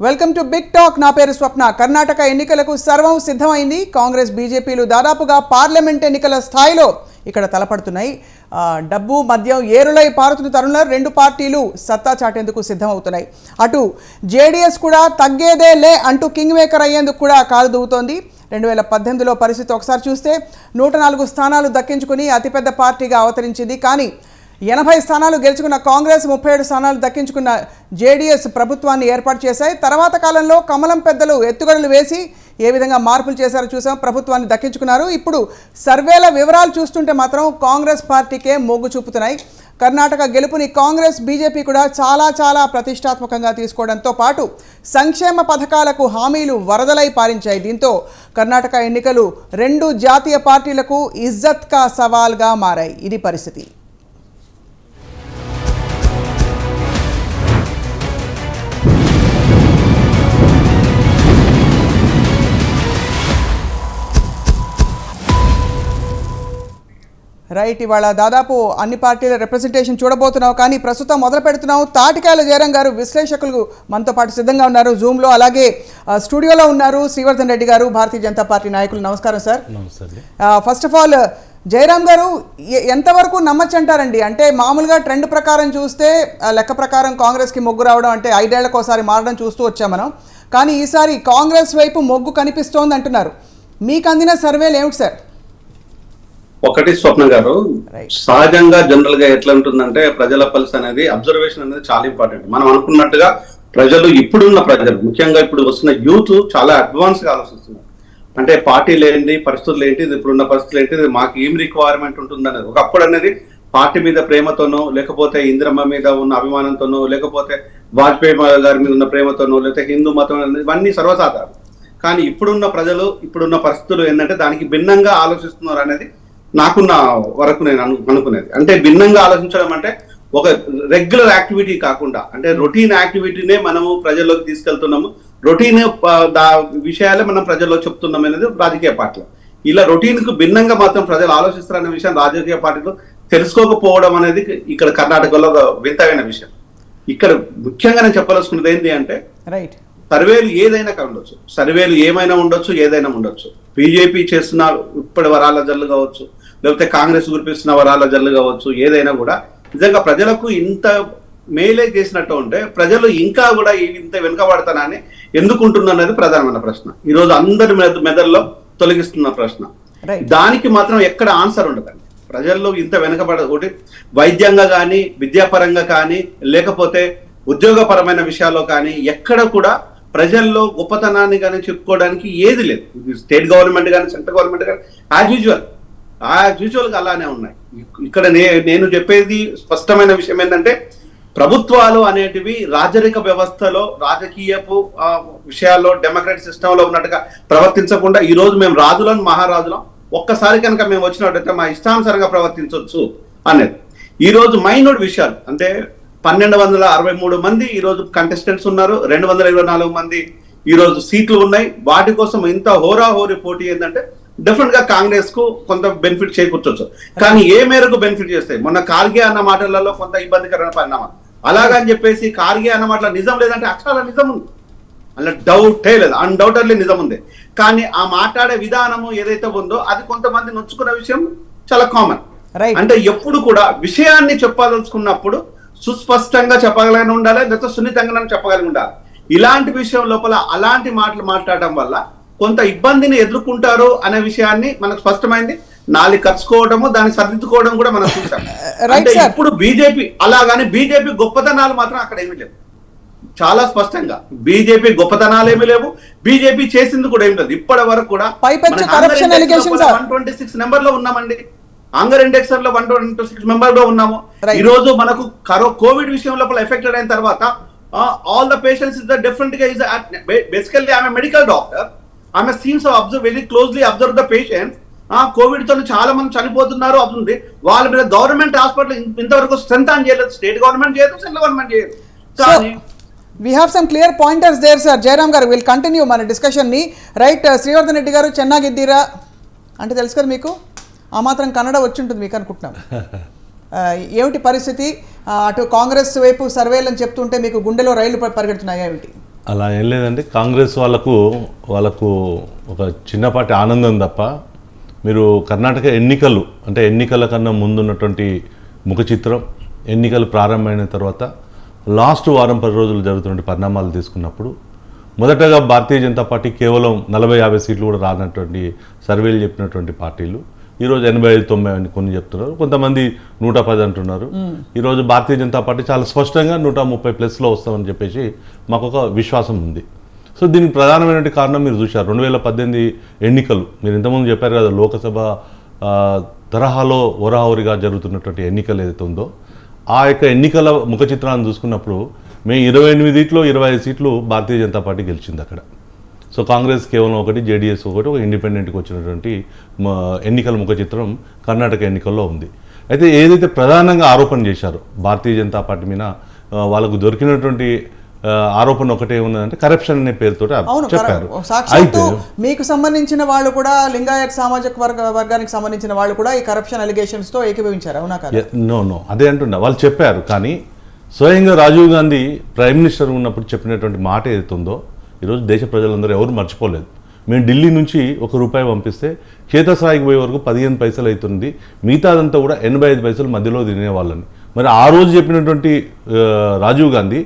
Welcome to big talk. నా పేరు స్వప్న. కర్ణాటక ఎన్నికలకు సర్వం సిద్ధమైంది. కాంగ్రెస్ బీజేపీలు దాదాపుగా పార్లమెంట్ ఎన్నికల స్థాయిలో ఇక్కడ తలపడుతున్నాయి. డబ్బు మద్యం ఏరులై పారుతున్న తరుణంలో రెండు పార్టీలు సత్తా చాటేందుకు సిద్ధమవుతున్నాయి. అటు జేడీఎస్ కూడా తగ్గేదే లే అంటూ కింగ్ మేకర్ అయ్యేందుకు కూడా కాలు దూవుతోంది. 2018లో పరిస్థితి ఒకసారి చూస్తే 104 స్థానాలు దక్కించుకుని అతిపెద్ద పార్టీగా అవతరించింది. కానీ 80 స్థానాలు గెలుచుకున్న కాంగ్రెస్ 37 స్థానాలు దక్కించుకున్న జేడీఎస్ ప్రభుత్వాన్ని ఏర్పాటు చేశాయి. తర్వాత కాలంలో కమలం పెద్దలు ఎత్తుగడలు వేసి ఏ విధంగా మార్పులు చేశారో చూసాం. ప్రభుత్వాన్ని దక్కించుకున్నారు. ఇప్పుడు సర్వేల వివరాలు చూస్తుంటే మాత్రం కాంగ్రెస్ పార్టీకే మొగ్గు చూపుతున్నాయి. కర్ణాటక గెలుపుని కాంగ్రెస్ బీజేపీ కూడా చాలా ప్రతిష్టాత్మకంగా తీసుకోవడంతో పాటు సంక్షేమ పథకాలకు హామీలు వరదలై పారించాయి. దీంతో కర్ణాటక ఎన్నికలు రెండు జాతీయ పార్టీలకు ఇజ్జత్ కా సవాల్గా మారాయి. ఇది పరిస్థితి. రైట్, ఇవాళ దాదాపు అన్ని పార్టీల రిప్రజెంటేషన్ చూడబోతున్నావు. కానీ ప్రస్తుతం మొదలు పెడుతున్నావు. తాటికాయల జయరాం గారు విశ్లేషకులు మనతో పాటు సిద్ధంగా ఉన్నారు జూమ్లో. అలాగే స్టూడియోలో ఉన్నారు శ్రీవర్ధన్ రెడ్డి గారు, భారతీయ జనతా పార్టీ నాయకులు. నమస్కారం sir. First of all Jayaram గారు, ఎంతవరకు నమ్మచ్చు అంటారండి? అంటే మామూలుగా ట్రెండ్ ప్రకారం చూస్తే లెక్క ప్రకారం కాంగ్రెస్కి మొగ్గు రావడం అంటే 5 ఏళ్లకు ఒకసారి మారడం చూస్తూ వచ్చాం మనం. కానీ ఈసారి కాంగ్రెస్ వైపు మొగ్గు కనిపిస్తోంది అంటున్నారు. మీకు అందిన సర్వేలు ఏమిటి సార్? ఒకటి స్వప్న గారు, సహజంగా జనరల్ గా ఎట్లా ఉంటుందంటే ప్రజల పల్స్ అనేది, అబ్జర్వేషన్ అనేది చాలా ఇంపార్టెంట్. మనం అనుకున్నట్టుగా ప్రజలు, ఇప్పుడున్న ప్రజలు, ముఖ్యంగా ఇప్పుడు వస్తున్న యూత్ చాలా అడ్వాన్స్ గా ఆలోచిస్తున్నారు. అంటే పార్టీలు ఏంటి, పరిస్థితులు ఏంటి, ఇప్పుడున్న పరిస్థితులు ఏంటి, మాకు ఏం రిక్వైర్మెంట్ ఉంటుందనేది. ఒకప్పుడు అనేది పార్టీ మీద ప్రేమతోనో, లేకపోతే ఇందిరమ్మ మీద ఉన్న అభిమానంతోనో, లేకపోతే వాజ్పేయి గారి మీద ఉన్న ప్రేమతోనో, లేకపోతే హిందూ మతం అనేది, ఇవన్నీ సర్వసాధారణం. కానీ ఇప్పుడున్న ప్రజలు, ఇప్పుడున్న పరిస్థితులు ఏంటంటే దానికి భిన్నంగా ఆలోచిస్తున్నారు అనేది నాకున్న వరకు నేను అనుకునేది. అంటే భిన్నంగా ఆలోచించడం అంటే ఒక రెగ్యులర్ యాక్టివిటీ కాకుండా, అంటే రొటీన్ యాక్టివిటీనే మనము ప్రజల్లోకి తీసుకెళ్తున్నాము, రొటీన్ విషయాలే మనం ప్రజల్లో చెప్తున్నాం అనేది రాజకీయ పార్టీలు. ఇలా రొటీన్ కు భిన్నంగా మాత్రం ప్రజలు ఆలోచిస్తారనే విషయం రాజకీయ పార్టీలు తెలుసుకోకపోవడం అనేది ఇక్కడ కర్ణాటకలో ఒక వింతైన విషయం. ఇక్కడ ముఖ్యంగా నేను చెప్పదలుచుకున్నది ఏంటి అంటే, సర్వేలు ఏదైనా ఉండొచ్చు, సర్వేలు ఏమైనా ఉండొచ్చు, ఏదైనా ఉండొచ్చు. బీజేపీ చేస్తున్న ఇప్పటి వరాల జల్లు కావచ్చు, లేకపోతే కాంగ్రెస్ గురిపిస్తున్న వరాల జల్లు కావచ్చు, ఏదైనా కూడా నిజంగా ప్రజలకు ఇంత మేలే చేసినట్టు ఉంటే ప్రజలు ఇంకా కూడా ఇంత వెనుకబడతానని ఎందుకుంటున్నది ప్రధానమైన ప్రశ్న. ఈరోజు అందరి మెదడులో తొలగిస్తున్న ప్రశ్న. దానికి మాత్రం ఎక్కడ ఆన్సర్ ఉండదండి. ప్రజల్లో ఇంత ఒకటి వైద్యంగా కానీ, విద్యాపరంగా కానీ, లేకపోతే ఉద్యోగపరమైన విషయాల్లో కానీ ఎక్కడ కూడా ప్రజల్లో గొప్పతనాన్ని కానీ చెప్పుకోవడానికి ఏది లేదు. స్టేట్ గవర్నమెంట్ కానీ, సెంట్రల్ గవర్నమెంట్ కానీ యాజ్ యూజువల్ గా అలానే ఉన్నాయి. ఇక్కడ నేను చెప్పేది స్పష్టమైన విషయం ఏంటంటే, ప్రభుత్వాలు అనేటివి రాజరిక వ్యవస్థలో, రాజకీయపు విషయాల్లో, డెమోక్రటిక్ సిస్టంలో ఉన్నట్టుగా ప్రవర్తించకుండా, ఈ రోజు మేము రాజులను, మహారాజులం, ఒక్కసారి కనుక మేము వచ్చినట్టయితే మా ఇష్టానుసారంగా ప్రవర్తించవచ్చు అనేది. ఈ రోజు మైనూర్ విషయాలు అంటే 1263 మంది ఈ రోజు కంటెస్టెంట్స్ ఉన్నారు, 224 మంది ఈ రోజు సీట్లు ఉన్నాయి. వాటి కోసం ఇంత హోరాహోరీ పోటీ ఏంటంటే డెఫినెట్ గా కాంగ్రెస్ కు కొంత బెనిఫిట్ చేకూర్చొచ్చు. కానీ ఏ మేరకు బెనిఫిట్ చేస్తాయి? మొన్న కార్గే అన్న మాటలలో కొంత ఇబ్బందికరమైన పరిణామం. అలాగని చెప్పేసి కార్గే అన్న మాటల నిజం లేదంటే అక్షరాల నిజం ఉంది, అలా డౌటే లేదు, అన్డౌటెడ్లీ నిజం ఉంది. కానీ ఆ మాట్లాడే విధానము ఏదైతే ఉందో అది కొంతమంది నొచ్చుకున్న విషయం చాలా కామన్. అంటే ఎప్పుడు కూడా విషయాన్ని చెప్పదలుచుకున్నప్పుడు సుస్పష్టంగా చెప్పగలిగి ఉండాలి, లేకపోతే సున్నితంగా చెప్పగలిగి ఉండాలి. ఇలాంటి విషయం లోపల అలాంటి మాటలు మాట్లాడటం వల్ల కొంత ఇబ్బందిని ఎదుర్కొంటారు అనే విషయాన్ని మనకు స్పష్టమైంది. నాలుగు ఖర్చుకోవడము, దాన్ని సర్దిద్దుకోవడం కూడా మనం చూసాం. అంటే ఇప్పుడు బీజేపీ అలాగానే బీజేపీ గొప్పతనాలు మాత్రం అక్కడ ఏమీ లేవు. చాలా స్పష్టంగా బీజేపీ గొప్పతనాలు ఏమీ లేవు, బీజేపీ చేసింది కూడా ఏమి లేదు. ఇప్పటి వరకు కూడా 126 నెంబర్ లో ఉన్నామండి. హంగర్ ఇండెక్స్ లో 126 మెంబర్ లో ఉన్నాము. ఈ రోజు మనకు కోవిడ్ విషయం లోపల ఎఫెక్టెడ్ అయిన తర్వాత all the patients is different గా ఇస్ బేసికల్లీ ఆమె మెడికల్ డాక్టర్, ఆమె scenes observe very closely observe the patients. Covid తో చాలా మంది చనిపోతున్నారు అవుతుంది. వాళ్ళ మీద గవర్నమెంట్ హాస్పిటల్ ఇంతవరకు స్ట్రెంత్ ఆన్ చేయలేదు, స్టేట్ గవర్నమెంట్ చేయదు, సెంట్రల్ గవర్నమెంట్ చేయదు. కానీ we have some clear pointers there sir. Jayaram గారు will continue మన డిస్కషన్ ని. రైట్, శ్రీవర్ధన్ రెడ్డి గారు, చెన్నాగిద్దీరా అంటే తెలుసు కదా మీకు, ఆ మాత్రం కన్నడ వచ్చి ఉంటుంది మీకు అనుకుంటున్నాం. ఏమిటి పరిస్థితి? అటు కాంగ్రెస్ వైపు సర్వేలు అని చెప్తుంటే మీకు గుండెలో రైళ్లు పరిగెడుతున్నాయా ఏమిటి? అలా ఏం లేదండి. కాంగ్రెస్ వాళ్ళకు ఒక చిన్నపాటి ఆనందం తప్ప, మీరు కర్ణాటక ఎన్నికలు అంటే ఎన్నికల కన్నా ముందున్నటువంటి ముఖ చిత్రం, ఎన్నికలు ప్రారంభమైన తర్వాత లాస్ట్ వారం 10 రోజులు జరుగుతున్న పరిణామాలు తీసుకున్నప్పుడు, మొదటగా భారతీయ జనతా పార్టీ కేవలం 40-50 సీట్లు కూడా రానటువంటి సర్వేలు చెప్పినటువంటి పార్టీలు ఈరోజు 85-90 అని కొన్ని చెప్తున్నారు, కొంతమంది 110 అంటున్నారు. ఈరోజు భారతీయ జనతా పార్టీ చాలా స్పష్టంగా 130+ వస్తామని చెప్పేసి మాకు ఒక విశ్వాసం ఉంది. సో దీనికి ప్రధానమైనటువంటి కారణం మీరు చూశారు 2018 ఎన్నికలు. మీరు ఇంతకుముందు చెప్పారు కదా, లోకసభ తరహాలో ఓరాహోరిగా జరుగుతున్నటువంటి ఎన్నికలు ఏదైతే ఉందో, ఆ యొక్క ఎన్నికల ముఖ చిత్రాన్ని చూసుకున్నప్పుడు మేము 28 సీట్లు 25 సీట్లు భారతీయ జనతా పార్టీ గెలిచింది అక్కడ. సో కాంగ్రెస్ కేవలం ఒకటి, జేడీఎస్ ఒకటి, ఒక ఇండిపెండెంట్కి వచ్చినటువంటి ఎన్నికల ముఖ చిత్రం కర్ణాటక ఎన్నికల్లో ఉంది. అయితే ఏదైతే ప్రధానంగా ఆరోపణ చేశారో భారతీయ జనతా పార్టీ మీద, వాళ్ళకు దొరికినటువంటి ఆరోపణ ఒకటే ఉన్నదంటే కరప్షన్ అనే పేరుతో చెప్పారు. అయితే మీకు సంబంధించిన వాళ్ళు కూడా, లింగాయత్ సామాజిక వర్గానికి సంబంధించిన వాళ్ళు కూడా ఈ కరప్షన్ అలిగేషన్స్ తో ఏకీభవించారు, అవునా కదా? నో అదే అంటున్నా, వాళ్ళు చెప్పారు. కానీ స్వయంగా రాజీవ్ గాంధీ ప్రైమ్ మినిస్టర్ ఉన్నప్పుడు చెప్పినటువంటి మాట ఏదైతే ఉందో ఈరోజు దేశ ప్రజలందరూ ఎవరు మర్చిపోలేదు. మేము ఢిల్లీ నుంచి ₹1 పంపిస్తే క్షేత్రస్థాయికి పోయే వరకు 15 పైసలు అవుతుంది, మిగతాదంతా కూడా 85 పైసలు మధ్యలో తినేవాళ్ళని. మరి ఆ రోజు చెప్పినటువంటి రాజీవ్ గాంధీ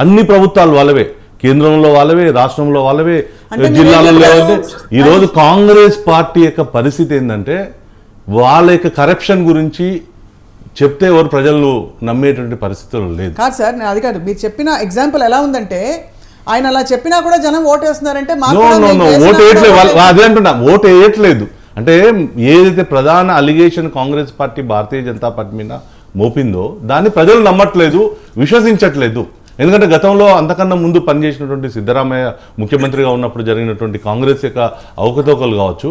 అన్ని ప్రభుత్వాలు వాళ్ళవే, కేంద్రంలో వాళ్ళవే, రాష్ట్రంలో వాళ్ళవే, జిల్లాలలో వాళ్ళవే. ఈరోజు కాంగ్రెస్ పార్టీ యొక్క పరిస్థితి ఏంటంటే, వాళ్ళ యొక్క కరప్షన్ గురించి చెప్తే ఎవరు ప్రజలు నమ్మేటువంటి పరిస్థితులు లేదు. కాదు సార్, నేను అది కాదు, మీరు చెప్పిన ఎగ్జాంపుల్ ఎలా ఉందంటే, ఆయన అలా చెప్పినా కూడా జనం ఓటేస్తున్నారంటే ఓటు వేయట్లేదు. అదే అంటున్నా, ఓటు వేయట్లేదు. అంటే ఏదైతే ప్రధాన allegation Congress party Bharatiya Janata party మీద మోపిందో దాన్ని ప్రజలు నమ్మట్లేదు, విశ్వసించట్లేదు. ఎందుకంటే గతంలో అంతకన్నా ముందు పనిచేసినటువంటి సిద్ధరామయ్య ముఖ్యమంత్రిగా ఉన్నప్పుడు జరిగినటువంటి కాంగ్రెస్ యొక్క అవకతవకలు కావచ్చు,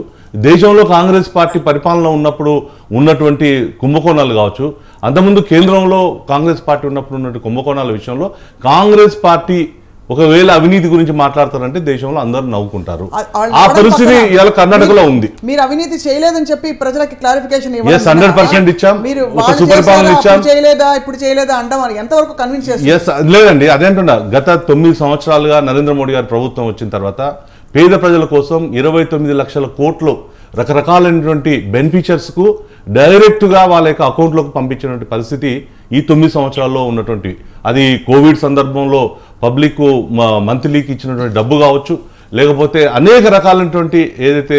దేశంలో కాంగ్రెస్ పార్టీ పరిపాలన ఉన్నప్పుడు ఉన్నటువంటి కుంభకోణాలు కావచ్చు, అంతకుముందు కేంద్రంలో కాంగ్రెస్ పార్టీ ఉన్నప్పుడు ఉన్నటువంటి కుంభకోణాల విషయంలో కాంగ్రెస్ పార్టీ ఒకవేళ అవినీతి గురించి మాట్లాడతారంటే దేశంలో అందరూ నవ్వుకుంటారు. ఆ పరిస్థితి ఇవాళ కర్ణాటకలో ఉంది. మీరు అవినీతి చేయలేదని చెప్పి ప్రజలకు క్లారిఫికేషన్ 100% ఇచ్చాం, ఒక సుపరిపాలన ఇచ్చాం. చేయలేదా ఇప్పుడు చేయలేదా అంటాం, ఎంతవరకు కన్విన్స్ చేస్తారు? లేదండి, అదేంటున్నా, గత 9 సంవత్సరాలుగా నరేంద్ర మోడీ గారి ప్రభుత్వం వచ్చిన తర్వాత పేద ప్రజల కోసం 29 లక్షల కోట్లు రకరకాలైనటువంటి బెనిఫిషియర్స్కు డైరెక్ట్గా వాళ్ళ యొక్క అకౌంట్లోకి పంపించినటువంటి పరిస్థితి ఈ 9 సంవత్సరాల్లో ఉన్నటువంటి, అది కోవిడ్ సందర్భంలో పబ్లిక్ మంత్లీకి ఇచ్చినటువంటి డబ్బు కావచ్చు, లేకపోతే అనేక రకాలైనటువంటి ఏదైతే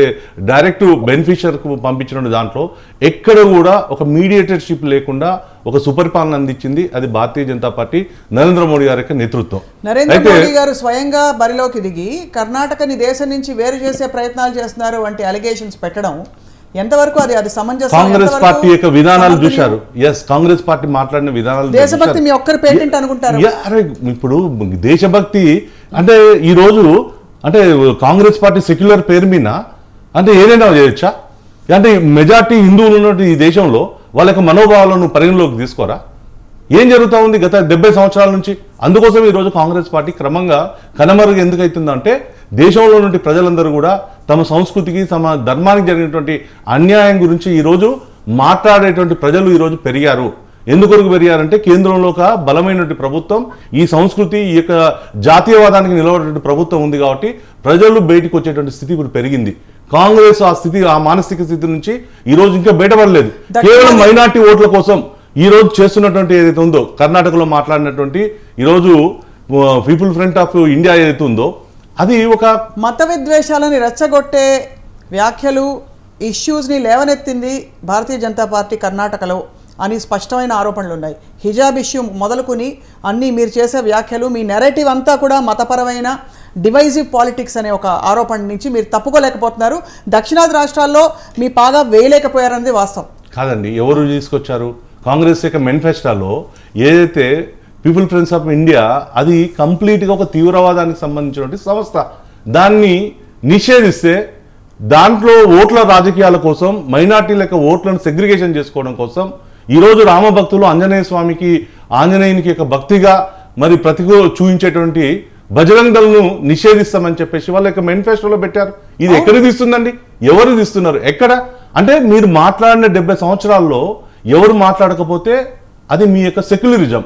డైరెక్ట్ బెనిఫిషియర్కు పంపించిన దాంట్లో ఎక్కడ కూడా ఒక మీడియేటర్షిప్ లేకుండా ఒక సుపరిపాలన అందించింది అది భారతీయ జనతా పార్టీ, నరేంద్ర మోడీ గారి యొక్క నేతృత్వం. నరేంద్ర మోడీ గారు స్వయంగా బరిలోకి దిగి కర్ణాటకని దేశం నుంచి వేరు చేసే ప్రయత్నాలు చేస్తున్నారు వంటి అలిగేషన్స్ పెట్టడం ఎంతవరకు అది సమంజసం? కాంగ్రెస్ పార్టీ యొక్క విధానాలు చూశారు. కాంగ్రెస్ పార్టీ మాట్లాడిన విధానాలు, దేశభక్తి మీ ఒక్కరి పేటెంట్ అనుకుంటారు. ఇప్పుడు దేశభక్తి అంటే ఈ రోజు అంటే కాంగ్రెస్ పార్టీ సెక్యులర్ పేరు మీద అంటే ఏదైనా చేయొచ్చా? అంటే మెజార్టీ హిందువులు ఉన్నట్టు ఈ దేశంలో వాళ్ళ యొక్క మనోభావాలను పరిగణలోకి తీసుకోరా? ఏం జరుగుతూ ఉంది గత 70 సంవత్సరాల నుంచి? అందుకోసం ఈరోజు కాంగ్రెస్ పార్టీ క్రమంగా కనుమరుగు ఎందుకు అవుతుందంటే, దేశంలో నుండి ప్రజలందరూ కూడా తమ సంస్కృతికి, తమ ధర్మానికి జరిగినటువంటి అన్యాయం గురించి ఈరోజు మాట్లాడేటువంటి ప్రజలు ఈరోజు పెరిగారు. ఎందుకొరకు పెరిగారంటే, కేంద్రంలో ఒక బలమైనటువంటి ప్రభుత్వం, ఈ సంస్కృతి, ఈ యొక్క జాతీయవాదానికి నిలబడేటువంటి ప్రభుత్వం ఉంది కాబట్టి ప్రజలు బయటికి వచ్చేటువంటి స్థితి ఇప్పుడు పెరిగింది. కాంగ్రెస్ ఆ స్థితి, ఆ మానసిక స్థితి నుంచి ఈరోజు ఇంకా బయటపడలేదు. కేవలం మైనార్టీ ఓట్ల కోసం ఈరోజు చేస్తున్నటువంటి ఏదైతే ఉందో, కర్ణాటకలో మాట్లాడినటువంటి ఈరోజు పీపుల్ ఫ్రంట్ ఆఫ్ ఇండియా ఏదైతే ఉందో, అది ఒక మత విద్వేషాలని రెచ్చగొట్టే వ్యాఖ్యలు, ఇష్యూస్ని లేవనెత్తింది భారతీయ జనతా పార్టీ కర్ణాటకలో అని స్పష్టమైన ఆరోపణలు ఉన్నాయి. హిజాబ్ ఇష్యూ మొదలుకొని అన్నీ మీరు చేసే వ్యాఖ్యలు, మీ నెరేటివ్ అంతా కూడా మతపరమైన డివైజివ్ పాలిటిక్స్ అనే ఒక ఆరోపణ నుంచి మీరు తప్పుకోలేకపోతున్నారు. దక్షిణాది రాష్ట్రాల్లో మీ పాగా వేయలేకపోయారన్నది వాస్తవం కాదండి. ఎవరు తీసుకొచ్చారు? కాంగ్రెస్ యొక్క మేనిఫెస్టోలో ఏదైతే పీపుల్ ఫ్రంట్స్ ఆఫ్ ఇండియా, అది కంప్లీట్గా ఒక తీవ్రవాదానికి సంబంధించినటువంటి సంస్థ. దాన్ని నిషేధిస్తే దాంట్లో ఓట్ల రాజకీయాల కోసం, మైనార్టీల యొక్క ఓట్లను సెగ్రిగేషన్ చేసుకోవడం కోసం ఈరోజు రామభక్తులు ఆంజనేయునికి యొక్క భక్తిగా మరి చూపించేటువంటి బజరంగ్ దళను నిషేధిస్తామని చెప్పేసి వాళ్ళ యొక్క మేనిఫెస్టోలో పెట్టారు. ఇది ఎక్కడ తీస్తుందండి? ఎవరు తీస్తున్నారు? ఎక్కడ? అంటే మీరు మాట్లాడిన 70 సంవత్సరాల్లో ఎవరు మాట్లాడకపోతే అది మీ యొక్క సెక్యులరిజం.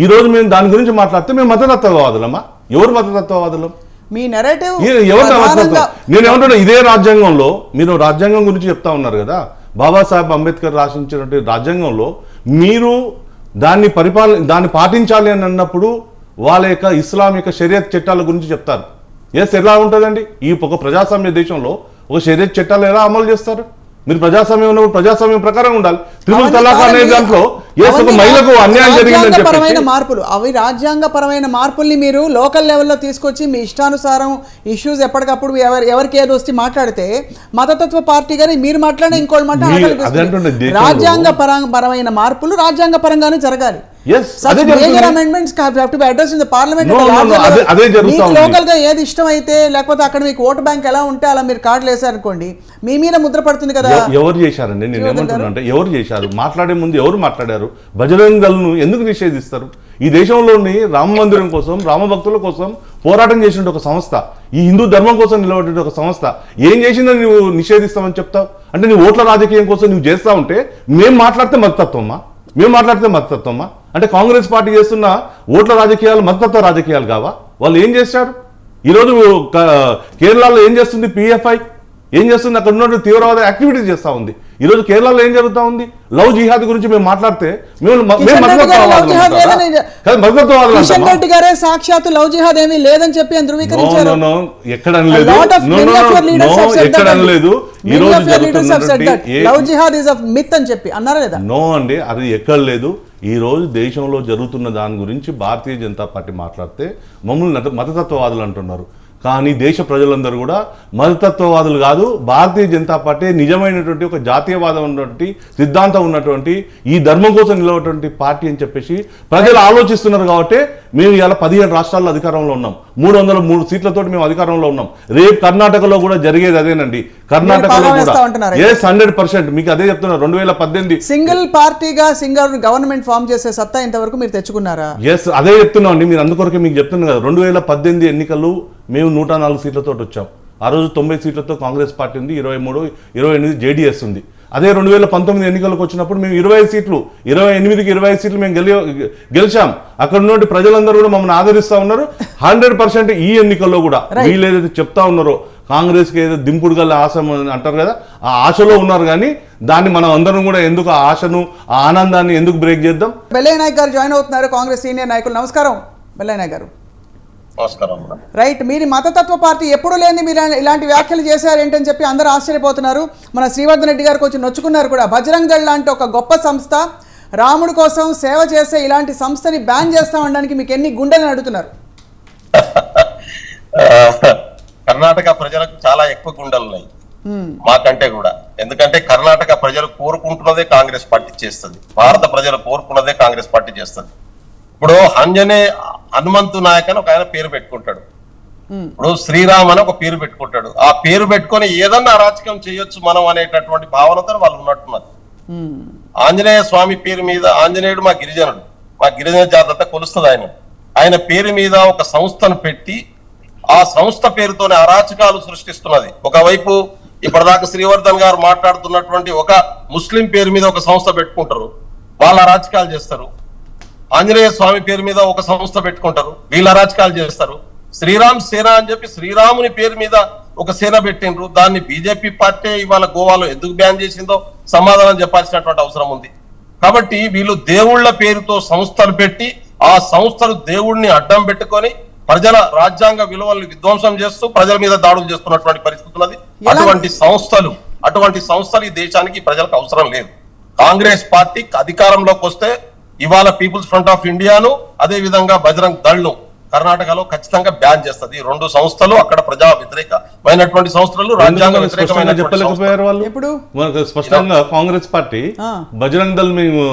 ఈరోజు మేము దాని గురించి మాట్లాడితే మేము మతతత్వవాదులమా? ఎవరు మతతత్వవాదులు? మీ నెరేటివ్ ఎవరు మతతత్వం? నేను ఏమంటున్నా, ఇదే రాజ్యాంగంలో మీరు రాజ్యాంగం గురించి చెప్తా ఉన్నారు కదా, బాబాసాహెబ్ అంబేద్కర్ రాసించినటువంటి రాజ్యాంగంలో మీరు దాన్ని పాటించాలి అని అన్నప్పుడు వాళ్ళ యొక్క ఇస్లాం యొక్క షరియత్ చట్టాల గురించి చెప్తారు. ఎలా ఉంటుందండి? ఈ ఒక ప్రజాస్వామ్య దేశంలో ఒక షరియత్ చట్టాలు ఎలా అమలు చేస్తారు? మీరు ప్రజాస్వామ్యం ఉన్నప్పుడు ప్రజాస్వామ్యం ప్రకారం ఉండాలి. త్రిపుల్ తలాక్ అనే దాంట్లో ఒక మహిళకు అన్యాయం జరిగిందని చెప్పి మార్పులు, అవి రాజ్యాంగపరమైన మార్పుల్ని మీరు లోకల్ లెవెల్లో తీసుకొచ్చి మీ ఇష్టానుసారం ఇష్యూస్ ఎప్పటికప్పుడు ఎవరికి ఏదో వచ్చి మాట్లాడితే మతతత్వ పార్టీ గానీ మీరు మాట్లాడే ఇంకోటి మాట్లాడాలి. రాజ్యాంగ పరమైన మార్పులు రాజ్యాంగ పరంగానే జరగాలి. లోకల్ గా ఏది ఇష్టం అయితే లేకపోతే అక్కడ మీకు ఓటు బ్యాంక్ ఎలా ఉంటే అలా మీరు కార్డులు వేసారనుకోండి, మీ మీద ముద్ర పడుతుంది కదా. ఎవరు చేశారండి? నేను ఏమంటున్నా అంటే, ఎవరు చేశారు? మాట్లాడే ముందు ఎవరు మాట్లాడారు? బజరంగ్ దళ్ను ఎందుకు నిషేధిస్తారు? ఈ దేశంలోని రామ మందిరం కోసం, రామభక్తుల కోసం పోరాటం చేసిన ఒక సంస్థ, ఈ హిందూ ధర్మం కోసం నిలబడే ఒక సంస్థ ఏం చేసిందని నువ్వు నిషేధిస్తామని చెప్తావు? అంటే నువ్వు ఓట్ల రాజకీయం కోసం నువ్వు చేస్తా ఉంటే మేము మాట్లాడితే మతతత్వమా? అంటే కాంగ్రెస్ పార్టీ చేస్తున్న ఓట్ల రాజకీయాలు మతతత్వ రాజకీయాలు కావా? వాళ్ళు ఏం చేశారు? ఈరోజు కేరళలో ఏం చేస్తుంది పిఎఫ్ఐ? ఏం చేస్తుంది? అక్కడ ఉన్న తీవ్రవాద యాక్టివిటీస్ చేస్తూ ఉంది. ఈరోజు కేరళలో ఏం జరుగుతూ ఉంది? లవ్ జిహాద్ గురించి మేము మాట్లాడితే రెడ్డి గారే సాక్షాత్ లవ్ జిహాద్ ఏమీ లేదని చెప్పి ధృవీకరించారు. ఎక్కడ అనలేదు. ఈ రోజు love jihad is of myth అని చెప్పి అన్నారా లేదా? నో అండి, అది ఎక్కడ లేదు. ఈ రోజు దేశంలో జరుగుతున్న దాని గురించి భారతీయ జనతా పార్టీ మాట్లాడితే మమ్మల్ని మతతత్వవాదులు అంటున్నారు. కానీ దేశ ప్రజలందరూ కూడా మతతత్వవాదులు కాదు, భారతీయ జనతా పార్టీ నిజమైనటువంటి ఒక జాతీయవాదం ఉన్నటువంటి సిద్ధాంతం ఉన్నటువంటి ఈ ధర్మం కోసం నిలబడేటువంటి పార్టీ అని చెప్పేసి ప్రజలు ఆలోచిస్తున్నారు. కాబట్టి మేము ఇలా 17 రాష్ట్రాల్లో అధికారంలో ఉన్నాం, 303 సీట్లతో మేము అధికారంలో ఉన్నాం. రేపు కర్ణాటకలో కూడా జరిగేది అదేనండి. కర్ణాటకలో కూడా 100% మీకు అదే చెప్తున్నారు. 2018 సింగిల్ పార్టీగా సింగిల్ గవర్నమెంట్ ఫామ్ చేసే సత్తా ఇంతవరకు మీరు తెచ్చుకున్నారా? అదే చెప్తున్నాం అండి. మీరు అందుకొరకే మీకు చెప్తున్నాను కదా, 2018 ఎన్నికలు మేము 104 సీట్లతో వచ్చాం. ఆ రోజు 90 సీట్లతో కాంగ్రెస్ పార్టీ ఉంది, 23, 28 జేడీఎస్ ఉంది. అదే 2019 ఎన్నికలకు వచ్చినప్పుడు మేము 25 సీట్లు, 28కి 25 సీట్లు మేము గెలిచాం. అక్కడ నుండి ప్రజలందరూ కూడా మమ్మల్ని ఆదరిస్తూ ఉన్నారు. 100% ఈ ఎన్నికల్లో కూడా వీళ్ళు ఏదైతే చెప్తా ఉన్నారో కాంగ్రెస్కి ఏదో దింపుడు గల ఆశ అంటారు కదా, ఆ ఆశలో ఉన్నారు. కానీ దాన్ని మనం అందరం కూడా ఎందుకు ఆ ఆశను, ఆ ఆనందాన్ని ఎందుకు బ్రేక్ చేద్దాం? బెల్లయ్య నాయక్ గారు జాయిన్ అవుతున్నారు, కాంగ్రెస్ సీనియర్ నాయకులు. నమస్కారం బెల్లయ్య నాయక్ గారు. రైట్, మీరు మతతత్వ పార్టీ ఎప్పుడు లేని మీరు ఇలాంటి వ్యాఖ్యలు చేశారు ఏంటని చెప్పి అందరూ ఆశ్చర్యపోతున్నారు. మన శ్రీవర్ధన్ రెడ్డి గారు కొంచెం నొచ్చుకున్నారు కూడా. బజరంగ్ దళ్ లాంటి ఒక గొప్ప సంస్థ, రాముడి కోసం సేవ చేసే ఇలాంటి సంస్థని బ్యాన్ చేస్తామనడానికి మీకు ఎన్ని గుండెలను అడుగుతున్నారు? కర్ణాటక ప్రజలకు చాలా ఎక్కువ గుండెలు ఉన్నాయి మాకంటే కూడా. ఎందుకంటే కర్ణాటక ప్రజలు కోరుకుంటున్నదే కాంగ్రెస్ పార్టీ చేస్తుంది, భారత ప్రజలు కోరుకున్నదే కాంగ్రెస్ పార్టీ చేస్తుంది. ఇప్పుడు హనుమంతు నాయక్ అని ఒక ఆయన పేరు పెట్టుకుంటాడు, ఇప్పుడు శ్రీరామ్ అని ఒక పేరు పెట్టుకుంటాడు. ఆ పేరు పెట్టుకొని ఏదన్నా అరాచకం చేయొచ్చు మనం అనేటటువంటి భావనతో వాళ్ళు ఉన్నట్టున్నారు. ఆంజనేయ స్వామి పేరు మీద, ఆంజనేయుడు మా గిరిజనుడు, మా గిరిజన జాతర కొలుస్తుంది. ఆయన పేరు మీద ఒక సంస్థను పెట్టి ఆ సంస్థ పేరుతోనే అరాచకాలు సృష్టిస్తున్నది. ఒకవైపు ఇప్పటిదాకా శ్రీవర్ధన్ గారు మాట్లాడుతున్నటువంటి ఒక ముస్లిం పేరు మీద ఒక సంస్థ పెట్టుకుంటారు, వాళ్ళ అరాచకాలు చేస్తారు. ఆంజనేయ స్వామి పేరు మీద ఒక సంస్థ పెట్టుకుంటారు, వీళ్ళ అరాచకాలు చేస్తారు. శ్రీరామ్ సేన అని చెప్పి శ్రీరాముని పేరు మీద ఒక సేన పెట్టిండ్రు. దాన్ని బీజేపీ పార్టీ ఇవాళ గోవాలో ఎందుకు బ్యాన్ చేసిందో సమాధానం చెప్పాల్సినటువంటి అవసరం ఉంది. కాబట్టి వీళ్ళు దేవుళ్ల పేరుతో సంస్థలు పెట్టి ఆ సంస్థలు దేవుడిని అడ్డం పెట్టుకొని ప్రజల రాజ్యాంగ విలువలను విధ్వంసం చేస్తూ ప్రజల మీద దాడులు చేస్తున్నటువంటి పరిస్థితి ఉన్నది. అటువంటి సంస్థలు ఈ దేశానికి ప్రజలకు అవసరం లేదు. కాంగ్రెస్ పార్టీ అధికారంలోకి వస్తే ఇవాళ పీపుల్స్ ఫ్రంట్ ఆఫ్ ఇండియాను, అదే విధంగా బజరంగ్ దళ్ను కర్ణాటకలో ఖచ్చితంగా బ్యాన్ చేస్తుంది. 2 సంస్థలు అక్కడ ప్రజా వ్యతిరేకమైనటువంటి సంస్థలు, రాజ్యాంగ వ్యతిరేకమైన చెప్పలేకపోయారు వాళ్ళు. ఇప్పుడు స్పష్టంగా కాంగ్రెస్ పార్టీ బజరంగ్ దళ్ మేము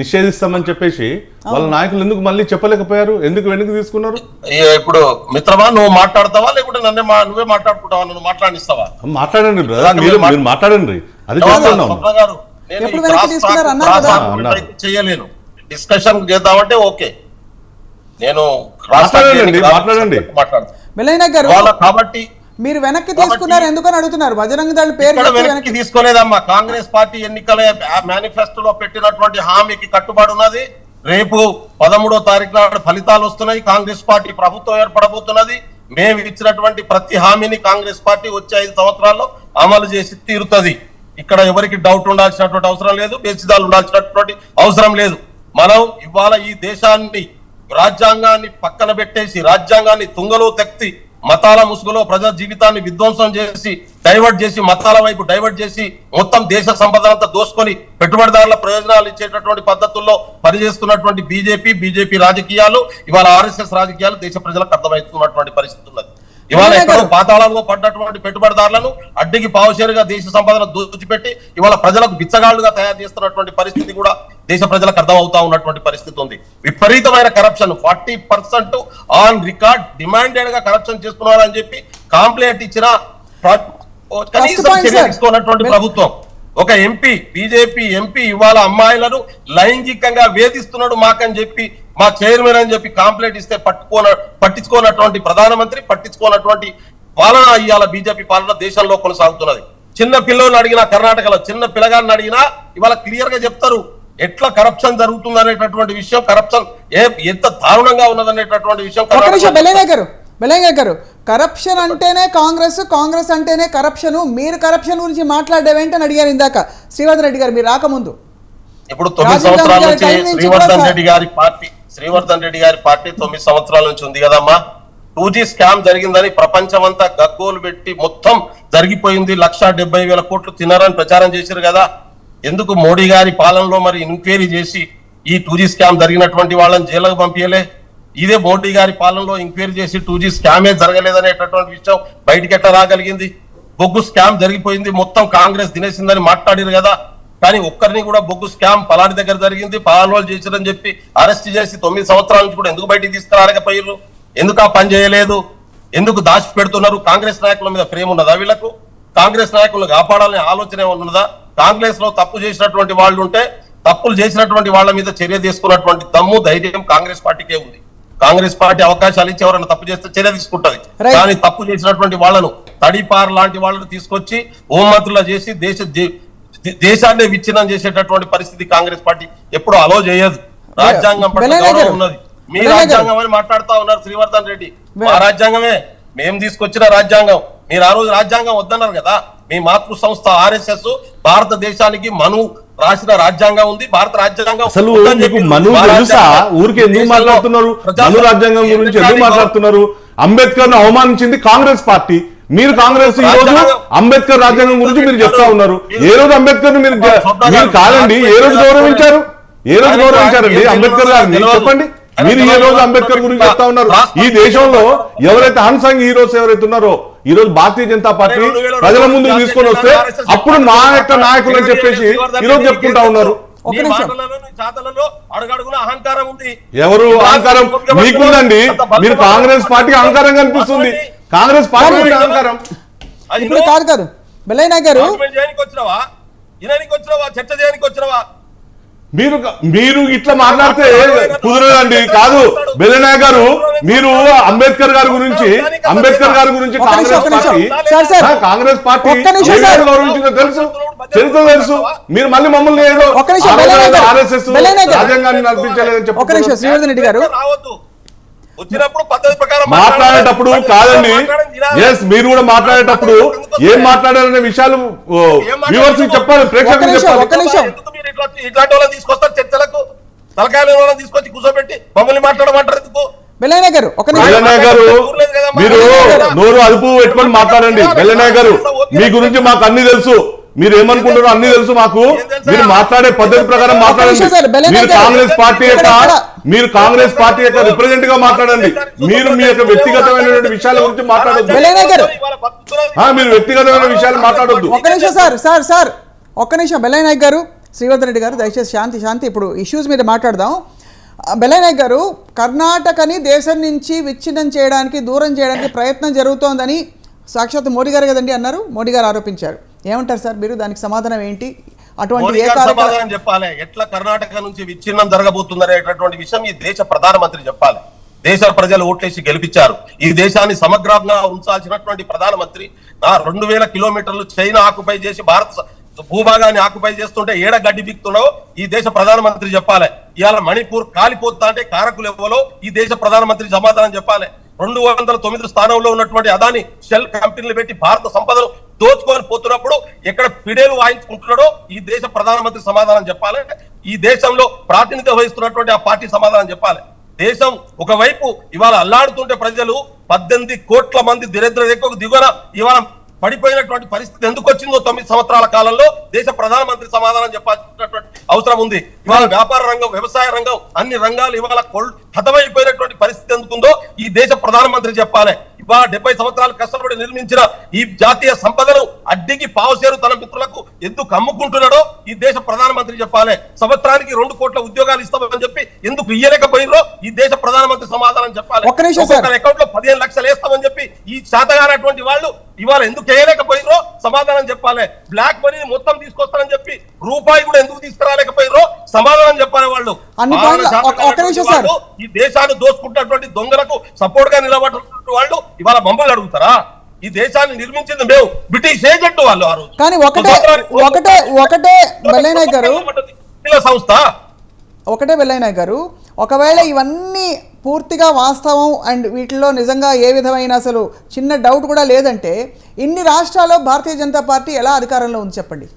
నిషేధిస్తామని చెప్పేసి వాళ్ళ నాయకులు ఎందుకు మళ్ళీ చెప్పలేకపోయారు? ఎందుకు వెనక్కి తీసుకున్నారు? ఇప్పుడు మిత్రమా, నువ్వు మాట్లాడతావా లేకుంటే నువ్వే మాట్లాడుకుంటావా? నువ్వు మాట్లాడిస్తావా? మాట్లాడండి మీరు మాట్లాడండి. అది గారు చేయలేను, డిస్కషన్ చేద్దామంటే ఓకే, నేను మాట్లాడండి. కాబట్టి మీరు వెనక్కి తీసుకున్నారు ఎందుకని అడుగుతున్నారు? బజరంగ్ దళ్ పేరు వెనక్కి తీసుకోలేదమ్మా. కాంగ్రెస్ పార్టీ ఎన్నికల మేనిఫెస్టోలో పెట్టినటువంటి హామీకి కట్టుబడి ఉన్నది. రేపు 13వ తారీఖు నాడు ఫలితాలు వస్తున్నాయి. కాంగ్రెస్ పార్టీ ప్రభుత్వం ఏర్పడబోతున్నది. మేము ఇచ్చినటువంటి ప్రతి హామీని కాంగ్రెస్ పార్టీ వచ్చే 5 సంవత్సరాల్లో అమలు చేసి తీరుతుంది. ఇక్కడ ఎవరికి డౌట్ ఉండాల్సినటువంటి అవసరం లేదు, బేసిదాలు ఉండాల్సినటువంటి అవసరం లేదు. మనం ఇవాళ ఈ దేశాన్ని, రాజ్యాంగాన్ని పక్కన పెట్టేసి, రాజ్యాంగాన్ని తుంగలో తెక్తి మతాల ముసుగులో ప్రజా జీవితాన్ని విధ్వంసం చేసి, డైవర్ట్ చేసి, మతాల వైపు డైవర్ట్ చేసి, మొత్తం దేశ సంపద అంతా దోసుకొని పెట్టుబడిదారుల ప్రయోజనాలు ఇచ్చేటటువంటి పద్ధతుల్లో పనిచేస్తున్నటువంటి బీజేపీ రాజకీయాలు, ఇవాళ ఆర్ఎస్ఎస్ రాజకీయాలు దేశ ప్రజలకు అర్థమవుతున్నటువంటి పరిస్థితి ఉన్నది. ఇవాళ ఎక్కడో పాతాళంలో పడ్డటువంటి పెట్టుబడిదారులను అడ్డికి పావుషేరుగా దేశ సంపదను దోచిపెట్టి ఇవాళ ప్రజలకు బిచ్చగాళ్లుగా తయారు చేస్తున్నటువంటి పరిస్థితి కూడా దేశ ప్రజలకు అర్థం అవుతా ఉన్నటువంటి పరిస్థితి ఉంది. విపరీతమైన కరప్షన్, 40% ఆన్ రికార్డ్ డిమాండెడ్ గా కరప్షన్ చేస్తున్నారని చెప్పి కాంప్లైంట్ ఇచ్చిన కనీసం చర్య తీసుకున్నటువంటి ప్రభుత్వం. ఒక ఎంపీ, బీజేపీ ఎంపీ ఇవాళ అమ్మాయిలను లైంగికంగా వేధిస్తున్నాడు మాకని చెప్పి, మా చైర్మన్ అని చెప్పి కంప్లైంట్ ఇస్తే పట్టించుకోనటువంటి ప్రధానమంత్రి, పట్టించుకోనటువంటి పాలన ఇవాళ బీజేపీ పాలన దేశంలో కొనసాగుతున్నది. చిన్న పిల్లలను అడిగినా, కర్ణాటకలో చిన్న పిల్లగాన్ని అడిగినా ఇవాళ క్లియర్ గా చెప్తారు ఎట్లా కరప్షన్ జరుగుతుంది అనేటటువంటి విషయం, కరప్షన్ ఎంత దారుణంగా ఉన్నదనేటటువంటి విషయం. బెలయ్య గారు, కరప్షన్ అంటేనే కాంగ్రెస్ అంటేనే కరప్షన్, మీరు కరప్షన్ గురించి మాట్లాడేవేంటని అడిగారు ఇందాక శ్రీవర్ధన్ రెడ్డి గారు మీరు రాకముందు. ఇప్పుడు 9 సంవత్సరాల నుంచి శ్రీవర్ధన్ రెడ్డి గారి పార్టీ 9 సంవత్సరాల నుంచి ఉంది కదమ్మా. 2G స్కామ్ జరిగిందని ప్రపంచం అంతా గగ్గోలు పెట్టి మొత్తం జరిగిపోయింది, 1,70,000 కోట్లు తిన్నారని ప్రచారం చేశారు కదా. ఎందుకు మోడీ గారి పాలనలో మరి ఎంక్వైరీ చేసి ఈ 2G స్కామ్ జరిగినటువంటి వాళ్ళని జైలుకు పంపించలే? ఇదే మోడీ గారి పాలనలో ఎంక్వైరీ చేసి 2G స్కామే జరగలేదనేటటువంటి విషయం బయటికి ఎట్లా రాగలిగింది? బొగ్గు స్కామ్ జరిగిపోయింది, మొత్తం కాంగ్రెస్ తినేసిందని మాట్లాడారు కదా. కానీ ఒక్కరిని కూడా బొగ్గు స్కామ్ పలాని దగ్గర జరిగింది, పలాని వాళ్ళు చేశారని చెప్పి అరెస్ట్ చేసి 9 సంవత్సరాల నుంచి కూడా ఎందుకు బయటికి తీసుకురాలేకపోయారు? ఎందుకు ఆ పని చేయలేదు? ఎందుకు దాచి పెడుతున్నారు? కాంగ్రెస్ నాయకుల మీద ప్రేమ ఉన్నదా వీళ్లకు? కాంగ్రెస్ నాయకులను కాపాడాలనే ఆలోచన ఉన్నదా? కాంగ్రెస్ లో తప్పు చేసినటువంటి వాళ్ళు ఉంటే తప్పులు చేసినటువంటి వాళ్ళ మీద చర్య తీసుకున్నటువంటి దమ్ము, ధైర్యం కాంగ్రెస్ పార్టీకే ఉంది. కాంగ్రెస్ పార్టీ అవకాశాలు ఇచ్చి ఎవరైనా తప్పు చేస్తే చర్య తీసుకుంటది. కానీ తప్పు చేసినటువంటి వాళ్ళను, తడిపార్ లాంటి వాళ్ళను తీసుకొచ్చి హోంమంత్రులు చేసి దేశాన్ని విచ్ఛిన్నం చేసేటటువంటి పరిస్థితి కాంగ్రెస్ పార్టీ ఎప్పుడు అలో చేయదు. రాజ్యాంగం పట్ల గౌరవం ఉన్నది. మీ రాజ్యాంగం అని మాట్లాడుతా ఉన్నారు శ్రీవర్ధన్ రెడ్డి. మా రాజ్యాంగమే, మేము తీసుకొచ్చిన రాజ్యాంగం. మీరు ఆ రోజు రాజ్యాంగం వద్దన్నారు కదా. మీ మాతృ సంస్థ ఆర్ఎస్ఎస్ భారతదేశానికి మను రాసిన రాజ్యాంగం ఉంది. భారత రాజ్యాంగం అసలు మీకు మను తెలుసా? ఊరికి ఎందుకు మాట్లాడుతున్నారు? మను రాజ్యాంగం గురించి ఎందుకు మాట్లాడుతున్నారు? అంబేద్కర్ ను అవమానించింది కాంగ్రెస్ పార్టీ. మీరు కాంగ్రెస్ ఈ రోజు అంబేద్కర్ రాజ్యాంగం గురించి మీరు చెప్తా ఉన్నారు. ఏ రోజు అంబేద్కర్ ను మీరు కాదండి, ఏ రోజు గౌరవించారు? ఏ రోజు గౌరవించారండి అంబేద్కర్ గారిని? చెప్పండి. మీరు ఈ రోజు అంబేద్కర్ గురించి చెప్తా ఉన్నారు. ఈ దేశంలో ఎవరైతే అన్సంగ్ హీరోస్ ఎవరైతే ఉన్నారో ఈ రోజు భారతీయ జనతా పార్టీ ప్రజల ముందుకు తీసుకొని వస్తే అప్పుడు మా యొక్క నాయకులు అని చెప్పేసి ఈ రోజు చెప్పుకుంటా ఉన్నారు. అహంకారం ఉంది. ఎవరు అహంకారం? మీకుందండి. మీరు కాంగ్రెస్ పార్టీ అహంకారం కనిపిస్తుంది. కాంగ్రెస్ పార్టీ అహంకారం. ఇప్పుడు కాదు బెల్లయ్య నాయక్ గారు, చర్చ చేయడానికి వచ్చినవా? మీరు ఇట్లా మాట్లాడితే కుదరదండి. కాదు బెల్లయ్య నాయక్ గారు, మీరు అంబేద్కర్ గారి గురించి కాంగ్రెస్ పార్టీ గౌరవించిందో తెలుసు, చరిత్ర తెలుసు. మీరు మళ్ళీ మమ్మల్ని ఏదో ఆర్ఎస్ఎస్ రాజ్యాంగాన్ని నడిపించలేదని చెప్పి శ్రీవర్ధన్ రెడ్డి గారు మాట్లాడేటప్పుడు కాదండి. ఎస్, మీరు కూడా మాట్లాడేటప్పుడు ఏం మాట్లాడారనే విషయాలు వ్యూవర్స్ చెప్పాలి, ప్రేక్షకులు చెప్పాలి. ఇట్లాంటి వాళ్ళని తీసుకొస్తారు చర్చలకు, తలకాయల వాళ్ళని తీసుకొచ్చి కూర్చోబెట్టి మమ్మల్ని మాట్లాడమంటారు ఎందుకు? బెల్లయ్య గారు మీరు నోరు అదుపు పెట్టుకొని మాట్లాడండి. బెల్లయ్య గారు, మీ గురించి మాకు అన్ని తెలుసు. మీరు ఏమనుకుంటారో అన్ని తెలుసు మాకు. మీరు మాట్లాడే పద్ధతి ప్రకారం మాట్లాడండి. మీరు కాంగ్రెస్ పార్టీ యొక్క రిప్రజెంట్ గా మాట్లాడండి. మీరు మీ యొక్క వ్యక్తిగతమైనటువంటి విషయాల గురించి మాట్లాడొద్దు. మీరు వ్యక్తిగతమైన విషయాలు మాట్లాడొద్దు. ఒక్క నిమిషం బెల్లయ్య నాయక్ గారు, శ్రీవర్ధన్ రెడ్డి గారు, దయచేసి శాంతి. ఇప్పుడు ఇష్యూస్ మీద మాట్లాడదాం. బెల్లయ్య నాయక్ గారు, కర్ణాటకని దేశం నుంచి విచ్ఛిన్నం చేయడానికి, దూరం చేయడానికి ప్రయత్నం జరుగుతోందని సాక్షాత్ మోడీ గారు కదండి అన్నారు, మోడీ గారు ఆరోపించారు. ఏమంటారు సార్ మీరు? దానికి సమాధానం ఏంటి? అటువంటి సమాధానం చెప్పాలి. ఎట్లా కర్ణాటక నుంచి విచ్ఛిన్నం జరగబోతుందనేటటువంటి విషయం ఈ దేశ ప్రధానమంత్రి చెప్పాలి. దేశ ప్రజలు ఓట్లేసి గెలిపించారు. ఈ దేశాన్ని సమగ్రంగా ఉంచాల్సినటువంటి ప్రధానమంత్రి 2000 కిలోమీటర్లు చైనా ఆక్యుపై చేసి భారత భూభాగాన్ని ఆక్యుపై చేస్తుంటే ఏడ గడ్డి బిక్తున్నావో ఈ దేశ ప్రధానమంత్రి చెప్పాలి. ఇవాళ మణిపూర్ కాలిపోతా అంటే కారకులు ఎవరో ఈ దేశ ప్రధానమంత్రి సమాధానం చెప్పాలి. 209 స్థానంలో ఉన్నటువంటి అదాని షెల్ కంపెనీలు పెట్టి భారత సంపదను దోచుకొని పోతున్నప్పుడు ఎక్కడ ఫిడేలు వాయించుకుంటున్నాడో ఈ దేశ ప్రధానమంత్రి సమాధానం చెప్పాలి. ఈ దేశంలో ప్రాతినిధ్యం వహిస్తున్నటువంటి ఆ పార్టీ సమాధానం చెప్పాలి. దేశం ఒకవైపు ఇవాళ అల్లాడుతుంటే ప్రజలు 18 కోట్ల మంది దరిద్ర రేఖకు దిగువన ఇవాళ పడిపోయినటువంటి పరిస్థితి ఎందుకు వచ్చిందో 9 సంవత్సరాల కాలంలో దేశ ప్రధానమంత్రి సమాధానం చెప్పాల్సినటువంటి అవసరం ఉంది. ఇవాళ వ్యాపార రంగం, వ్యవసాయ రంగం, అన్ని రంగాలు ఇవాళ హతమైపోయినటువంటి పరిస్థితి ఎందుకుందో ఈ దేశ ప్రధానమంత్రి చెప్పాలి. ఇవాళ 70 సంవత్సరాలు కష్టపడి నిర్మించిన ఈ జాతీయ సంపదను అడ్డికి పావుసేరు తన మిత్రులకు ఎందుకు అమ్ముకుంటున్నాడో ఈ దేశ ప్రధానమంత్రి చెప్పాలి. సంవత్సరానికి 2 కోట్ల ఉద్యోగాలు ఇస్తామని చెప్పి ఎందుకు ఇయ్యలేకపోయినో ఈ దేశ ప్రధానమంత్రి సమాధానం చెప్పాలి. ఒక్కొక్క అకౌంట్ లో 15 లక్షలు వేస్తామని చెప్పి ఈ శాతగానటువంటి వాళ్ళు ఇవాళ ఎందుకు చేయలేకపోయినో సమాధానం చెప్పాలి. బ్లాక్ మనీ మొత్తం తీసుకొస్తారని చెప్పి రూపాయి కూడా ఎందుకు తీసుకురాలేకపోయినో సమాధానం చెప్పాలి. వాళ్ళు ఈ దేశాన్ని దోసుకుంటున్నటువంటి దొంగలకు సపోర్ట్ గా నిలబడుతున్న వాళ్ళు ఇవాళ మమ్మల్ని అడుగుతారా? ఈ దేశాన్ని నిర్మించింది మేము, బ్రిటిష్ ఏజెంట్ వాళ్ళు ఆ రోజు. కానీ ఒకటే వెల్లయ్యనాయక్ గారు సంస్థ ఒకటే వెల్లయ్యనాయక్ గారు, ఒకవేళ ఇవన్నీ పూర్తిగా వాస్తవం అండ్ వీటిలో నిజంగా ఏ విధమైన అసలు చిన్న డౌట్ కూడా లేదంటే ఇన్ని రాష్ట్రాల్లో భారతీయ జనతా పార్టీ ఎలా అధికారంలో ఉంది చెప్పండి?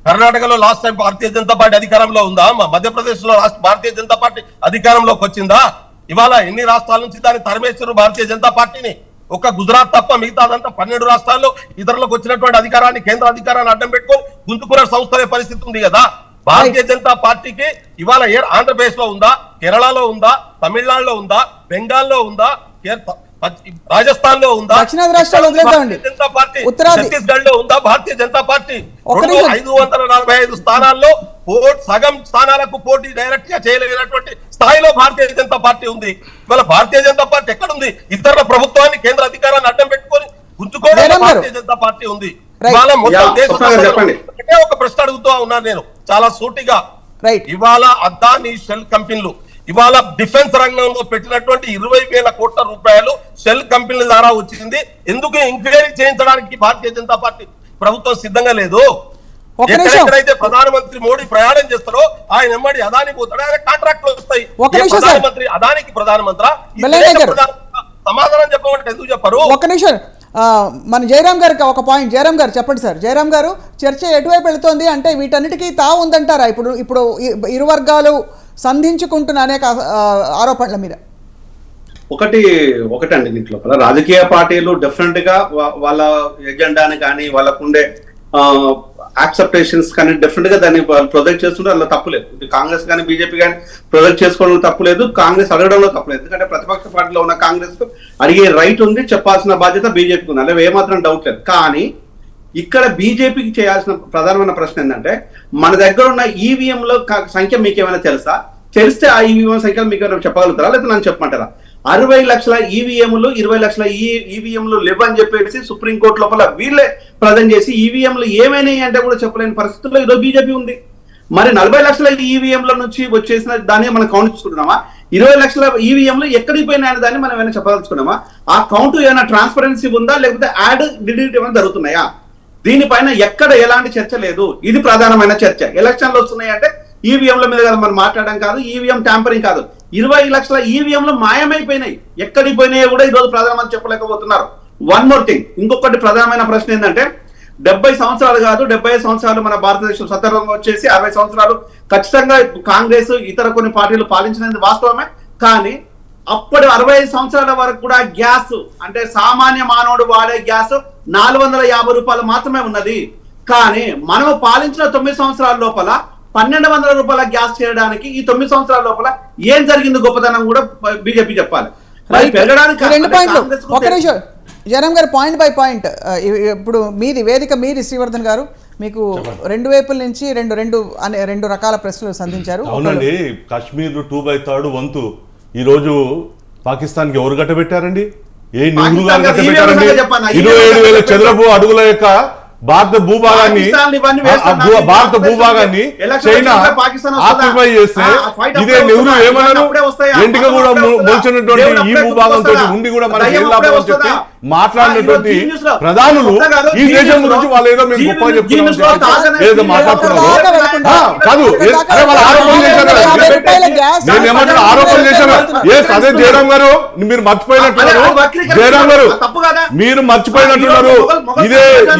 కర్ణాటకలో last time Bharatiya Janata party అధికారంలో ఉందా? మధ్యప్రదేశ్ లో భారతీయ జనతా పార్టీ అధికారంలోకి వచ్చిందా? ఇవాళ ఎన్ని రాష్ట్రాల నుంచి దాన్ని తరిమేశారు భారతీయ జనతా పార్టీని. ఒక గుజరాత్ తప్ప మిగతాదంతా 12 రాష్ట్రాల్లో ఇతరులకు వచ్చినటువంటి అధికారాన్ని, కేంద్ర అధికారాన్ని అడ్డం పెట్టుకొని గుంతుకున్న సంస్థలే పరిస్థితి ఉంది కదా. భారతీయ జనతా పార్టీకి ఇవాళ ఆంధ్రప్రదేశ్ లో ఉందా, కేరళలో ఉందా, తమిళనాడులో ఉందా, బెంగాల్లో ఉందా, రాజస్థాన్ లో ఉందా, జనతా పార్టీ ఛత్తీస్గఢ్ లో ఉందా భారతీయ జనతా పార్టీ? 545 స్థానాల్లో సగం స్థానాలకు పోటీ డైరెక్ట్ గా చేయలేనటువంటి స్థాయిలో భారతీయ జనతా పార్టీ ఉంది. ఇవాళ భారతీయ జనతా పార్టీ ఎక్కడుంది? ఇతరుల ప్రభుత్వాన్ని, కేంద్ర అధికారాన్ని అడ్డం పెట్టుకొని గుంజుకోవడం భారతీయ జనతా పార్టీ ఉంది. ఇవాళ మొత్తం దేశం ఒక ప్రశ్న అడుగుతూ ఉన్నాను నేను చాలా సూటిగా. ఇవాళ అదాని షెల్ కంపెనీలు ఇవాళ డిఫెన్స్ రంగంలో పెట్టినటువంటి 20,000 కోట్ల రూపాయలు షెల్ కంపెనీల ద్వారా వచ్చింది. ఎందుకు ఎంక్వైరీ చేయించడానికి భారతీయ జనతా పార్టీ ప్రభుత్వం సిద్ధంగా లేదు? ఎక్కడైతే ప్రధానమంత్రి మోడీ ప్రయాణం చేస్తారో ఆయన ఎమ్మడి అదాని పోతాడు, ఆయన కాంట్రాక్ట్లు వస్తాయి. ప్రధానమంత్రి అదానికి ప్రధానమంత్రి సమాధానం చెప్పమంటే ఎందుకు చెప్పరు? ఒక్క నిమిషం, మన జయరాం గారికి ఒక పాయింట్. జయరాం గారు చెప్పండి సార్. జయరాం గారు, చర్చ ఎటువైపు వెళుతోంది అంటే వీటన్నిటికీ తావు ఉందంటారా ఇప్పుడు ఇరు వర్గాలు సంధించుకుంటున్న అనేక ఆరోపణల మీద? ఒకటండి, దీంట్లో రాజకీయ పార్టీలు డెఫినెట్ గా వాళ్ళ ఎజెండాని కానీ వాళ్ళకుండే యాక్సెప్టేషన్స్ కానీ డెఫినెట్ గా దాన్ని ప్రొజెక్ట్ చేస్తుంటే అందులో తప్పులేదు. కాంగ్రెస్ కానీ బీజేపీ కానీ ప్రొజెక్ట్ చేసుకోవడంలో తప్పులేదు, కాంగ్రెస్ అడగడంలో తప్పులేదు. ఎందుకంటే ప్రతిపక్ష పార్టీలో ఉన్న కాంగ్రెస్ కు అడిగే రైట్ ఉంది, చెప్పాల్సిన బాధ్యత బీజేపీకి ఉంది, అలా ఏమాత్రం డౌట్ లేదు. కానీ ఇక్కడ బీజేపీకి చేయాల్సిన ప్రధానమైన ప్రశ్న ఏంటంటే, మన దగ్గర ఉన్న ఈవీఎంలో సంఖ్య మీకు ఏమైనా తెలుసా? తెలిస్తే ఆ ఈవీఎం సంఖ్యలు మీకు ఏమైనా చెప్పగలుగుతారా, లేదా నన్ను చెప్పమంటారా? 60 లక్షల ఈవీఎంలు 20 లక్షల ఈవీఎంలు లేవని చెప్పేసి సుప్రీంకోర్టు లోపల వీళ్ళే ప్రజెంట్ చేసి ఈవీఎంలు ఏమైనాయి అంటే కూడా చెప్పలేని పరిస్థితుల్లో ఈరోజు బీజేపీ ఉంది. మరి 40 లక్షల ఈవీఎంల నుంచి వచ్చేసిన దాన్ని మనం కౌంట్ చేసుకుంటున్నామా? 20 లక్షల ఈవీఎంలు ఎక్కడికి పోయినాయని దాన్ని మనం ఏమైనా చెప్పదలుచుకున్నామా? ఆ కౌంట్ ఏమైనా ట్రాన్స్పరెన్సీ ఉందా, లేకపోతే యాడ్ డిలీట్ ఏమైనా జరుగుతున్నాయా? దీనిపైన ఎక్కడ ఎలాంటి చర్చ లేదు. ఇది ప్రధానమైన చర్చ. ఎలక్షన్లు వస్తున్నాయి అంటే ఈవీఎంల మీద కదా మనం మాట్లాడడం కాదు, ఈవీఎం ట్యాంపరింగ్ కాదు. 20 లక్షల ఈవీఎంలు మాయమైపోయినాయి, ఎక్కడికి పోయినాయో కూడా ఈరోజు ప్రధానమంత్రి చెప్పలేకపోతున్నారు. వన్ మోర్ థింగ్, ఇంకొకటి ప్రధానమైన ప్రశ్న ఏంటంటే, 70 సంవత్సరాలు కాదు 75 సంవత్సరాలు మన భారతదేశం స్వతంత్రంగా వచ్చేసి 60 సంవత్సరాలు ఖచ్చితంగా కాంగ్రెస్ ఇతర కొన్ని పార్టీలు పాలించినది వాస్తవమే. కానీ అప్పటి 65 సంవత్సరాల వరకు కూడా గ్యాస్ అంటే సామాన్య మానవుడు వాడే గ్యాస్ 450 రూపాయలు మాత్రమే ఉన్నది. కానీ మనం పాలించిన 9 సంవత్సరాల లోపల 1200 రూపాయల గ్యాస్ చేయడానికి ఈ 9 సంవత్సరాల లోపల ఏం జరిగింది గొప్పతనం కూడా బీజేపీ చెప్పాలి. జయరాం గారు, పాయింట్ బై పాయింట్ ఇప్పుడు మీది వేదిక, మీది శ్రీవర్ధన్ గారు, మీకు రెండు వైపుల నుంచి రెండు రకాల ప్రశ్నలు సంధించారు. అవునండి, కాశ్మీర్ 2/3 వంతు ఈ రోజు పాకిస్తాన్ కి ఎవరు గట్టబెట్టారండి? ఏ నెహ్రూ గారు గట్టబెట్టారండి? 27,000 చదరపు అడుగుల యొక్క భారత భూభాగాన్ని చైనా ఆక్యుపై చేస్తే ఇదే నెహ్రూ ఏమన్నారు? ఎంటిక కూడా మొలిచినటువంటి ఈ భూభాగంతో ఉండి కూడా మనకి ఏం లాభం అని చెప్పి మాట్లాడినటువంటి ప్రధానులు ఈ దేశం గురించి వాళ్ళు ఏదో మేము గొప్పగా చెప్తున్నాం ఏదో మాట్లాడుతున్నారు. చెప్పారండి. కాదు అరే వాళ్ళ ఆరోపణలు చేశారు కదా. 50 రూపాయల గ్యాస్ నేను ఏమంటున్నా ఆరోపణలు చేశాను. ఎస్ అదే జయరాం గారు మీరు మర్చిపోయినట్టున్నారు. జయరాం గారు మీరు మర్చిపోయినట్టున్నారు.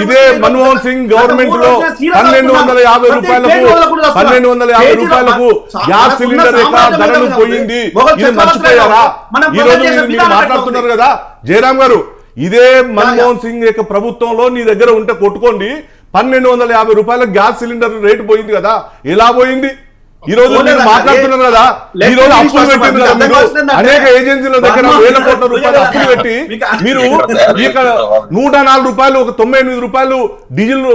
ఇదే మన్మోహన్ సింగ్ గవర్నమెంట్ లో 1250 రూపాయలకు గ్యాస్ సిలిండర్ యొక్క ధరలు పోయింది. ఇది మర్చిపోయారా? ఈ రోజు మీరు మాట్లాడుతున్నారు కదా జయరాం గారు, ఇదే మన్మోహన్ సింగ్ యొక్క ప్రభుత్వంలో నీ దగ్గర ఉంటే కొట్టుకోండి 1250 రూపాయల గ్యాస్ సిలిండర్ రేటు పోయింది కదా. ఎలా పోయింది? ఈ రోజు మీరు మాట్లాడుతున్నారు కదా, ఈ రోజు అప్పులు పెట్టింది కదా మీరు. అనేక ఏజెన్సీల దగ్గర 1000 కోట్ల రూపాయలు అప్పులు పెట్టి మీరు ఇక్కడ 104 రూపాయలు 98 రూపాయలు డీజిల్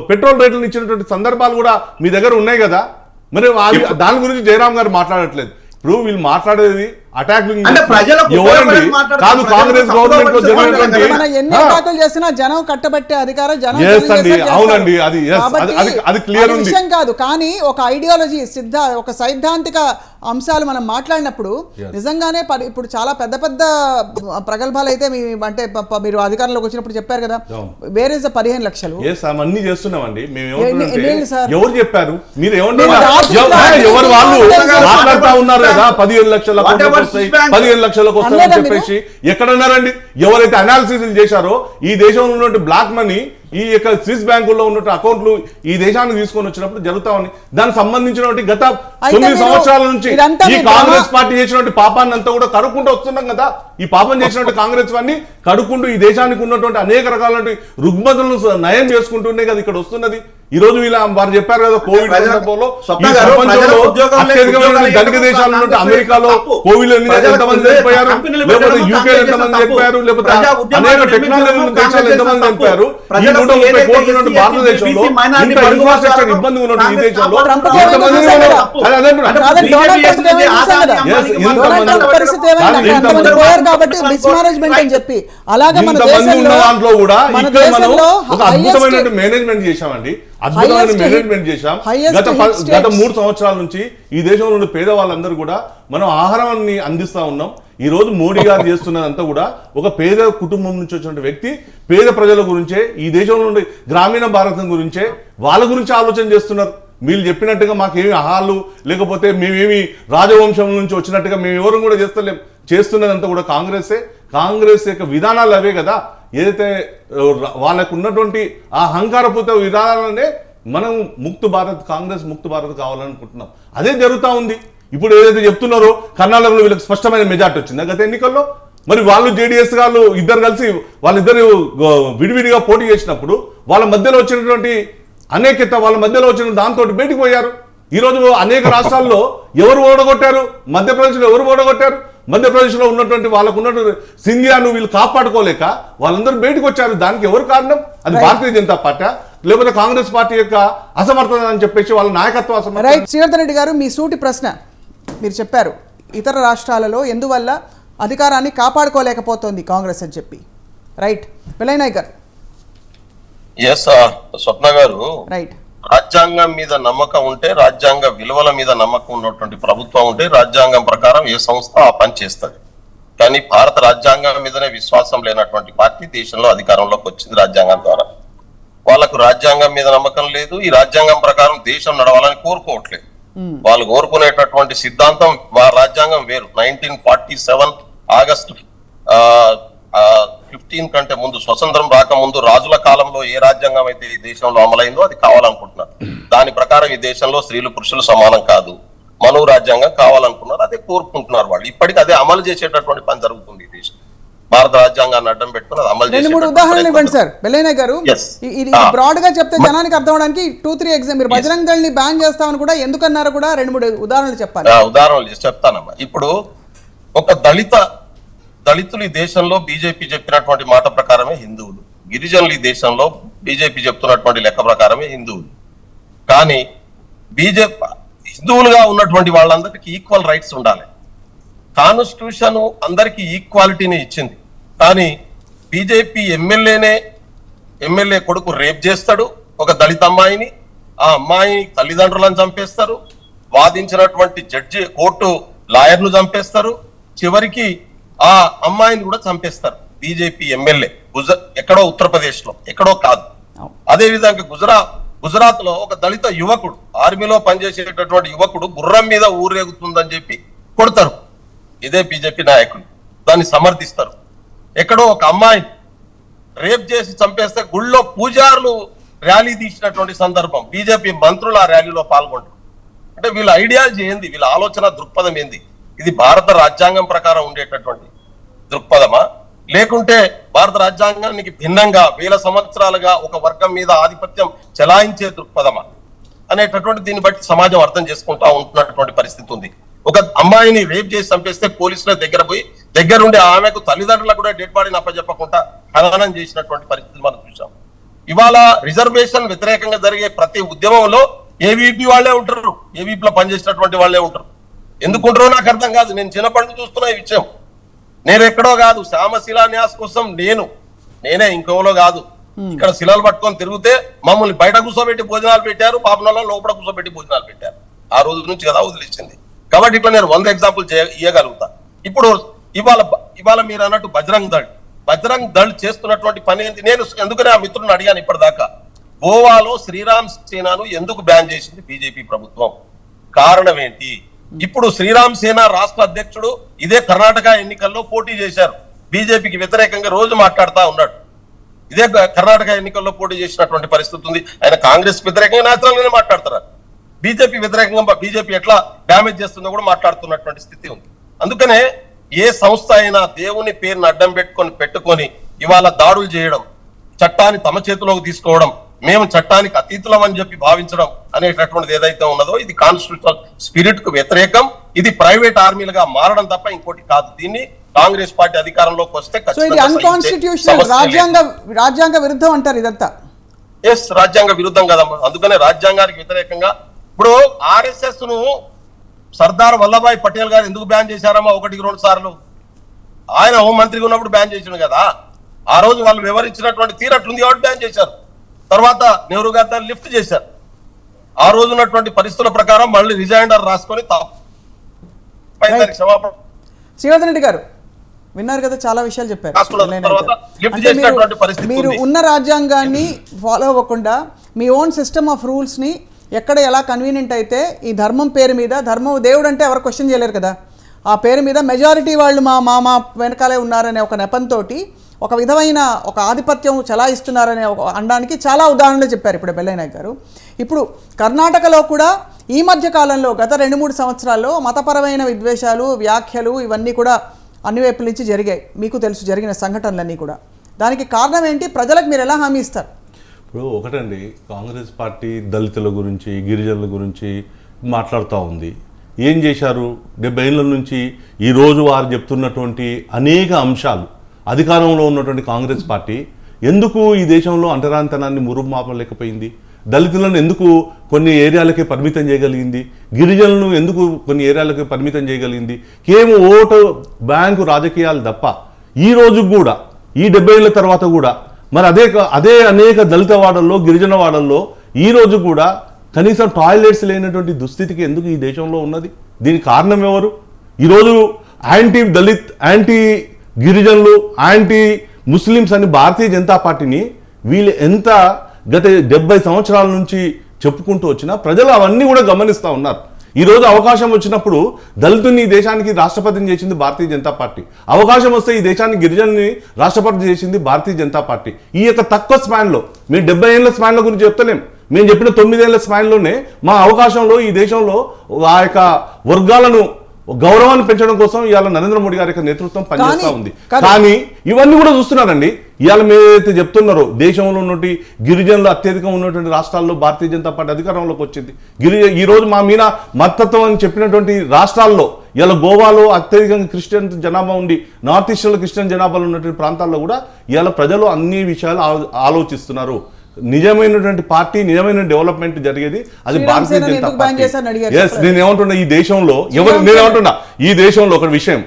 పెట్రోల్ రేట్లను ఇచ్చినటువంటి సందర్భాలు కూడా మీ దగ్గర ఉన్నాయి కదా. మరి దాని గురించి జయరాం గారు మాట్లాడట్లేదు. ఇప్పుడు వీళ్ళు మాట్లాడేది అటాక్ ఎవరండి? కాదు కాంగ్రెస్ గవర్నమెంట్ లో జరిగినటువంటి ఎన్ని అటాకులు చేసినా జనం కట్టబట్టే అధికారం జనం అవునండి. అది క్లియర్ ఉంది విషయం కాదు. కానీ ఒక ఐడియాలజీ ఒక సైద్ధాంతిక అంశాలు మనం మాట్లాడినప్పుడు నిజంగానే ఇప్పుడు చాలా పెద్ద పెద్ద ప్రగల్భాలు అయితే అంటే మీరు అధికారంలోకి వచ్చినప్పుడు చెప్పారు కదా, వేరే 15 లక్షలు అవన్నీ చేస్తున్నామండి మేము. ఎవరు చెప్పారు? మీరు ఎవరు వాళ్ళు మాట్లాడుతా ఉన్నారు కదా 15 లక్షల 15 లక్షలకు వస్తాయని చెప్పేసి ఎక్కడన్నారండి? ఎవరైతే అనాలిసిస్ చేశారో ఈ దేశంలో ఉన్నటువంటి బ్లాక్ మనీ ఈ యొక్క స్విస్ బ్యాంకుల్లో ఉన్న అకౌంట్లు ఈ దేశానికి తీసుకొని వచ్చినప్పుడు జరుగుతామని దానికి సంబంధించినటువంటి గత 9 సంవత్సరాల నుంచి ఈ కాంగ్రెస్ పార్టీ చేసినటువంటి పాపాన్ని అంతా కూడా కడుక్కుంటూ వస్తున్నాం కదా. ఈ పాపం చేసినటువంటి కాంగ్రెస్ వారిని కడుక్కుంటూ ఈ దేశానికి ఉన్నటువంటి అనేక రకాలైన రుగ్మతలను నయం చేసుకుంటూనే కదా ఇక్కడ వస్తున్నది. ఈ రోజు వారు చెప్పారు కదా కోవిడ్ సందర్భంలో ప్రపంచంలో అత్యధికమైన ధనిక దేశాలు ఉన్నట్టు అమెరికాలో కోవిడ్ ఎంతమంది చనిపోయారు, లేకపోతే యూకే ఎంతమంది చనిపోయారు, లేకపోతే అనేక టెక్నాలజీ దేశాలు ఎంతమంది చనిపోయారు. ఈ 130 కోట్ల నుండి భారతదేశంలో ఇంత ఇన్ఫ్రాస్ట్రక్చర్ ఇబ్బంది ఉన్నట్టు ఈ దేశంలో దాంట్లో కూడా ఇక్కడ మనం ఒక అద్భుతమైన మేనేజ్మెంట్ చేశామండి. అద్భుతమైన మేనేజ్మెంట్ చేశాం. గత 3 సంవత్సరాల నుంచి ఈ దేశంలో ఉన్న పేదవాళ్ళందరూ కూడా మనం ఆహారాన్ని అందిస్తా ఉన్నాం. ఈ రోజు మోడీ గారు చేస్తున్నదంతా కూడా ఒక పేద కుటుంబం నుంచి వచ్చిన వ్యక్తి పేద ప్రజల గురించే, ఈ దేశంలో ఉండే గ్రామీణ భారతం గురించే, వాళ్ళ గురించి ఆలోచన చేస్తున్నారు. వీళ్ళు చెప్పినట్టుగా మాకేమి ఆహాలు లేకపోతే మేమేమి రాజవంశం నుంచి వచ్చినట్టుగా మేము ఎవరు కూడా చేస్తలేం. చేస్తున్నదంతా కూడా కాంగ్రెస్ యొక్క విధానాలు అవే కదా. ఏదైతే వాళ్ళకు ఉన్నటువంటి ఆ అహంకారపూత విధానాలనే మనం కాంగ్రెస్ ముక్త భారత్ కావాలనుకుంటున్నాం. అదే జరుగుతూ ఉంది. ఇప్పుడు ఏదైతే చెప్తున్నారో కర్ణాటకలో వీళ్ళకి స్పష్టమైన మెజార్టీ వచ్చింది గత ఎన్నికల్లో. మరి వాళ్ళు జేడీఎస్ వాళ్ళు ఇద్దరు కలిసి వాళ్ళిద్దరు విడివిడిగా పోటీ చేసినప్పుడు వాళ్ళ మధ్యలో వచ్చినటువంటి అనేకత, వాళ్ళ మధ్యలో వచ్చిన దాంతో బయటికి పోయారు. ఈరోజు అనేక రాష్ట్రాల్లో ఎవరు ఓడగొట్టారు? మధ్యప్రదేశ్లో ఎవరు ఓడగొట్టారు? మధ్యప్రదేశ్లో ఉన్నటువంటి వాళ్ళకు ఉన్నటువంటి సింధియాను వీళ్ళు కాపాడుకోలేక వాళ్ళందరూ బయటకు వచ్చారు. దానికి ఎవరు కారణం? అది భారతీయ జనతా పార్టీ లేకపోతే కాంగ్రెస్ పార్టీ యొక్క అసమర్థత అని చెప్పేసి వాళ్ళ నాయకత్వ అసమర్థత. రైట్ శ్రీవర్ధన్ రెడ్డి గారు, మీ సూటి ప్రశ్న మీరు చెప్పారు, ఇతర రాష్ట్రాలలో ఎందువల్ల అధికారాన్ని కాపాడుకోలేకపోతుంది కాంగ్రెస్ అని చెప్పి. రైట్ విలయనాయక్ గారు. స్వప్న గారు, రైట్ రాజ్యాంగం మీద నమ్మకం ఉంటే, రాజ్యాంగ విలువల మీద నమ్మకం ఉన్నటువంటి ప్రభుత్వం ఉంటే రాజ్యాంగం ప్రకారం ఏ సంస్థ ఆ పని చేస్తుంది. కానీ భారత రాజ్యాంగం మీదనే విశ్వాసం లేనటువంటి పార్టీ దేశంలో అధికారంలోకి వచ్చింది రాజ్యాంగం ద్వారా. వాళ్ళకు రాజ్యాంగం మీద నమ్మకం లేదు, ఈ రాజ్యాంగం ప్రకారం దేశం నడవాలని కోరుకోవట్లేదు. వాళ్ళు కోరుకునేటటువంటి సిద్ధాంతం రాజ్యాంగం వేరు. 1947 ఆగస్టు 15 కంటే ముందు, స్వతంత్రం రాకముందు రాజుల కాలంలో ఏ రాజ్యాంగం అయితే ఈ దేశంలో అమలైందో అది కావాలనుకుంటున్నారు. దాని ప్రకారం ఈ దేశంలో స్త్రీలు పురుషులు సమానం కాదు, మను రాజ్యాంగం కావాలనుకున్నారు. అదే కోరుకుంటున్నారు వాళ్ళు. ఇప్పటికీ అదే అమలు చేసేటటువంటి పని జరుగుతుంది ఈ దేశం. భారత రాజ్యాంగాన్ని అడ్డం పెట్టుకుని అది అమలు చేసే 2-3 ఉదాహరణలు ఇవ్వండి సార్ వెల్లయ్య గారు. బ్రాడ్ గా చెప్తే జనానికి అర్థం అవడానికి 2-3 ఎగ్జాంపుల్. మీరు బజరంగ్ దళ్ ని బ్యాన్ చేస్తామని కూడా ఎందుకన్నారు కూడా 2-3 ఉదాహరణలు చెప్పాలి. ఉదాహరణలు చెప్తానమ్మా. ఇప్పుడు ఒక దళితులు ఈ దేశంలో బీజేపీ చెప్పినటువంటి మాట ప్రకారమే హిందువులు, గిరిజనులు ఈ దేశంలో బీజేపీ చెప్తున్నటువంటి లెక్క ప్రకారమే హిందువులు. కానీ బీజేపీ హిందువులుగా ఉన్నటువంటి వాళ్ళందరికీ ఈక్వల్ రైట్స్ ఉండాలి. కాన్స్టిట్యూషన్ అందరికీ ఈక్వాలిటీని ఇచ్చింది. కానీ బీజేపీ ఎమ్మెల్యే కొడుకు రేప్ చేస్తాడు ఒక దళిత అమ్మాయిని, ఆ అమ్మాయి తల్లిదండ్రులను చంపేస్తారు, వాదించినటువంటి జడ్జి కోర్టు లాయర్ను చంపేస్తారు, చివరికి ఆ అమ్మాయిని కూడా చంపేస్తారు. బీజేపీ ఎమ్మెల్యే ఎక్కడో ఉత్తరప్రదేశ్ లో, ఎక్కడో కాదు. అదే విధంగా గుజరాత్ లో ఒక దళిత యువకుడు, ఆర్మీలో పనిచేసేటటువంటి యువకుడు గుర్రం మీద ఊరేగుతుందని చెప్పి కొడతారు. ఇదే బీజేపీ నాయకులు దాన్ని సమర్థిస్తారు. ఎక్కడో ఒక అమ్మాయిని రేప్ చేసి చంపేస్తే గుళ్ళో పూజారులు ర్యాలీ తీసినటువంటి సందర్భం, బీజేపీ మంత్రులు ఆ ర్యాలీలో పాల్గొంటారు. అంటే వీళ్ళ ఐడియాలజీ ఏంది, వీళ్ళ ఆలోచన దృక్పథం ఏంది? ఇది భారత రాజ్యాంగం ప్రకారం ఉండేటటువంటి దృక్పథమా, లేకుంటే భారత రాజ్యాంగానికి భిన్నంగా వేల సంవత్సరాలుగా ఒక వర్గం మీద ఆధిపత్యం చెలాయించే దృక్పథమా అనేటటువంటి దీన్ని బట్టి సమాజం అర్థం చేసుకుంటా ఉంటున్నటువంటి పరిస్థితి ఉంది. ఒక అమ్మాయిని రేప్ చేసి చంపేస్తే పోలీసుల దగ్గర పోయి దగ్గరుండి ఆమెకు తల్లిదండ్రులకు కూడా డెడ్ బాడీని అప్పచెప్పకుండా హననం చేసినటువంటి పరిస్థితి మనం చూసాం. ఇవాళ రిజర్వేషన్ వ్యతిరేకంగా జరిగే ప్రతి ఉద్యమంలో ఏవీపీ వాళ్ళే ఉంటారు, ఏవీపీలో పనిచేసినటువంటి వాళ్ళే ఉంటారు. ఎందుకుంటారో నాకు అర్థం కాదు. నేను చిన్నప్పటి నుంచి చూస్తున్నా ఈ విషయం. నేను ఎక్కడో కాదు, శ్యామశిలాన్యాస్ కోసం నేనే ఇంకోలో కాదు, ఇక్కడ శిలలు పట్టుకొని తిరిగితే మమ్మల్ని బయట కూర్చోబెట్టి భోజనాలు పెట్టారు, పాపనలో లోపల కూర్చోబెట్టి భోజనాలు పెట్టారు. ఆ రోజు నుంచి కదా వదిలిచ్చింది. కాబట్టి ఇట్లా నేను 100 ఎగ్జాంపుల్ ఇవ్వగలుగుతా. ఇప్పుడు ఇవాళ మీరు అన్నట్టు బజరంగ్ దళ్ చేస్తున్నటువంటి పని ఏంటి? నేను ఎందుకనే ఆ మిత్రుని అడిగాను ఇప్పటిదాకా. గోవాలో శ్రీరామ్ సేనను ఎందుకు బ్యాన్ చేసింది బీజేపీ ప్రభుత్వం? కారణం ఏంటి? ఇప్పుడు శ్రీరామ్ సేన రాష్ట్ర అధ్యక్షుడు ఇదే కర్ణాటక ఎన్నికల్లో పోటీ చేశారు, బీజేపీకి వ్యతిరేకంగా రోజు మాట్లాడుతూ ఉన్నాడు. ఇదే కర్ణాటక ఎన్నికల్లో పోటీ చేసినటువంటి పరిస్థితి ఉంది. ఆయన కాంగ్రెస్ వ్యతిరేకంగా నేచురల్ గానే మాట్లాడుతున్నారు, బీజేపీ వ్యతిరేకంగా బీజేపీ ఎట్లా డ్యామేజ్ చేస్తుందో కూడా మాట్లాడుతున్నటువంటి స్థితి ఉంది. అందుకనే ఏ సంస్థ అయినా దేవుని పేరును అడ్డం పెట్టుకొని ఇవాళ దాడులు చేయడం, చట్టాన్ని తమ చేతిలోకి తీసుకోవడం, మేము చట్టానికి అతీతులం అని చెప్పి భావించడం అనేటటువంటిది ఏదైతే ఉన్నదో ఇది కాన్స్టిట్యూషనల్ స్పిరిట్ కు వ్యతిరేకం. ఇది ప్రైవేట్ ఆర్మీలుగా మారడం తప్ప ఇంకోటి కాదు. దీన్ని కాంగ్రెస్ పార్టీ అధికారంలోకి వస్తే రాజ్యాంగ విరుద్ధం అంటారు ఇదంతా. ఎస్, రాజ్యాంగ విరుద్ధం కదమ్మా. అందుకనే రాజ్యాంగానికి వ్యతిరేకంగా ఇప్పుడు ఆర్ఎస్ఎస్ ను సర్దార్ వల్లభాయ్ పటేల్ గారు ఎందుకు బ్యాన్ చేశారమ్మా? 1-2 సార్లు ఆయన హోంమంత్రిగా ఉన్నప్పుడు బ్యాన్ చేసిండు కదా. ఆ రోజు వాళ్ళు వివరించినటువంటి తీరట్లుంది కాబట్టి బ్యాన్ చేశారు. తర్వాత నెహ్రూ గారు దాన్ని లిఫ్ట్ చేశారు. ఆ రోజు ఉన్నటువంటి పరిస్థితుల ప్రకారం మళ్ళీ రిజైండర్ రాసుకొని క్షమాపణ. శ్రీవర్ధన్ రెడ్డి గారు విన్నారు కదా, చాలా విషయాలు చెప్పారు. మీరు ఉన్న రాజ్యాంగాన్ని ఫాలో అవ్వకుండా మీ ఓన్ సిస్టమ్ ఆఫ్ రూల్స్ని ఎక్కడ ఎలా కన్వీనియంట్ అయితే ఈ ధర్మం పేరు మీద, ధర్మం దేవుడు అంటే ఎవరు క్వశ్చన్ చేయలేరు కదా, ఆ పేరు మీద మెజారిటీ వాళ్ళు మా వెనకాలే ఉన్నారనే ఒక నెపంతో ఒక విధమైన ఒక ఆధిపత్యం చలాయిస్తున్నారనే ఒక అనడానికి చాలా ఉదాహరణలు చెప్పారు ఇప్పుడు బెల్లయ్య నాయక్ గారు. ఇప్పుడు కర్ణాటకలో కూడా ఈ మధ్య కాలంలో గత 2-3 సంవత్సరాల్లో మతపరమైన విద్వేషాలు, వ్యాఖ్యలు ఇవన్నీ కూడా అన్ని వైపుల నుంచి జరిగాయి. మీకు తెలుసు జరిగిన సంఘటనలన్నీ కూడా. దానికి కారణం ఏంటి? ప్రజలకు మీరు ఎలా హామీ ఇస్తారు? ఇప్పుడు ఒకటండి, కాంగ్రెస్ పార్టీ దళితుల గురించి, గిరిజనుల గురించి మాట్లాడుతూ ఉంది. ఏం చేశారు? 70 ఏళ్ళ నుంచి ఈరోజు వారు చెప్తున్నటువంటి అనేక అంశాలు అధికారంలో ఉన్నటువంటి కాంగ్రెస్ పార్టీ ఎందుకు ఈ దేశంలో అంటరానితనాన్ని మురుమాపలేకపోయింది? దళితులను ఎందుకు కొన్ని ఏరియాలకే పరిమితం చేయగలిగింది? గిరిజనులను ఎందుకు కొన్ని ఏరియాలకే పరిమితం చేయగలిగింది? కేవలం ఓటు బ్యాంకు రాజకీయాలు తప్ప ఈ రోజు కూడా, ఈ 70 ఏళ్ళ తర్వాత కూడా మరి అదే అనేక దళిత వాడల్లో, గిరిజన వాడల్లో ఈ రోజు కూడా కనీసం టాయిలెట్స్ లేనటువంటి దుస్థితికి ఎందుకు ఈ దేశంలో ఉన్నది? దీనికి కారణం ఎవరు? ఈరోజు యాంటీ దళిత్, యాంటీ గిరిజనులు, యాంటీ ముస్లిమ్స్ అని భారతీయ జనతా పార్టీని వీళ్ళు ఎంత గత 70 సంవత్సరాల నుంచి చెప్పుకుంటూ వచ్చినా ప్రజలు అవన్నీ కూడా గమనిస్తూ ఉన్నారు. ఈరోజు అవకాశం వచ్చినప్పుడు దళితుని ఈ దేశానికి రాష్ట్రపతిని చేసింది భారతీయ జనతా పార్టీ. అవకాశం వస్తే ఈ దేశానికి గిరిజనుని రాష్ట్రపతి చేసింది భారతీయ జనతా పార్టీ. ఈ యొక్క తక్కువ స్పాన్లో, మేము 70 ఏళ్ళ స్పాన్ల గురించి చెప్తలేం, మేము చెప్పిన 9 ఏళ్ల స్పాన్లోనే మా అవకాశంలో ఈ దేశంలో ఆ యొక్క వర్గాలను గౌరవాన్ని పెంచడం కోసం ఇవాళ నరేంద్ర మోడీ గారి యొక్క నేతృత్వం పనిచేస్తూ ఉంది. కానీ ఇవన్నీ కూడా చూస్తున్నారండి. ఇవాళ మీరైతే చెప్తున్నారో దేశంలో ఉన్నటువంటి గిరిజనులు అత్యధికం ఉన్నటువంటి రాష్ట్రాల్లో భారతీయ జనతా పార్టీ అధికారంలోకి వచ్చింది. ఈ రోజు మా మీద మతత్వం అని చెప్పినటువంటి రాష్ట్రాల్లో ఇలా గోవాలో అత్యధికంగా క్రిస్టియన్ జనాభా ఉండి, నార్త్ ఈస్ట్లో క్రిస్టియన్ జనాభాలో ఉన్నటువంటి ప్రాంతాల్లో కూడా ఇవాళ ప్రజలు అన్ని విషయాలు ఆలోచిస్తున్నారు. నిజమైనటువంటి పార్టీ, నిజమైన డెవలప్మెంట్ జరిగేది అది భారతీయ జనతా పార్టీ. ఎస్, నేనేమంటున్నా ఈ దేశంలో నేనేమంటున్నా ఈ దేశంలో ఒక విషయం,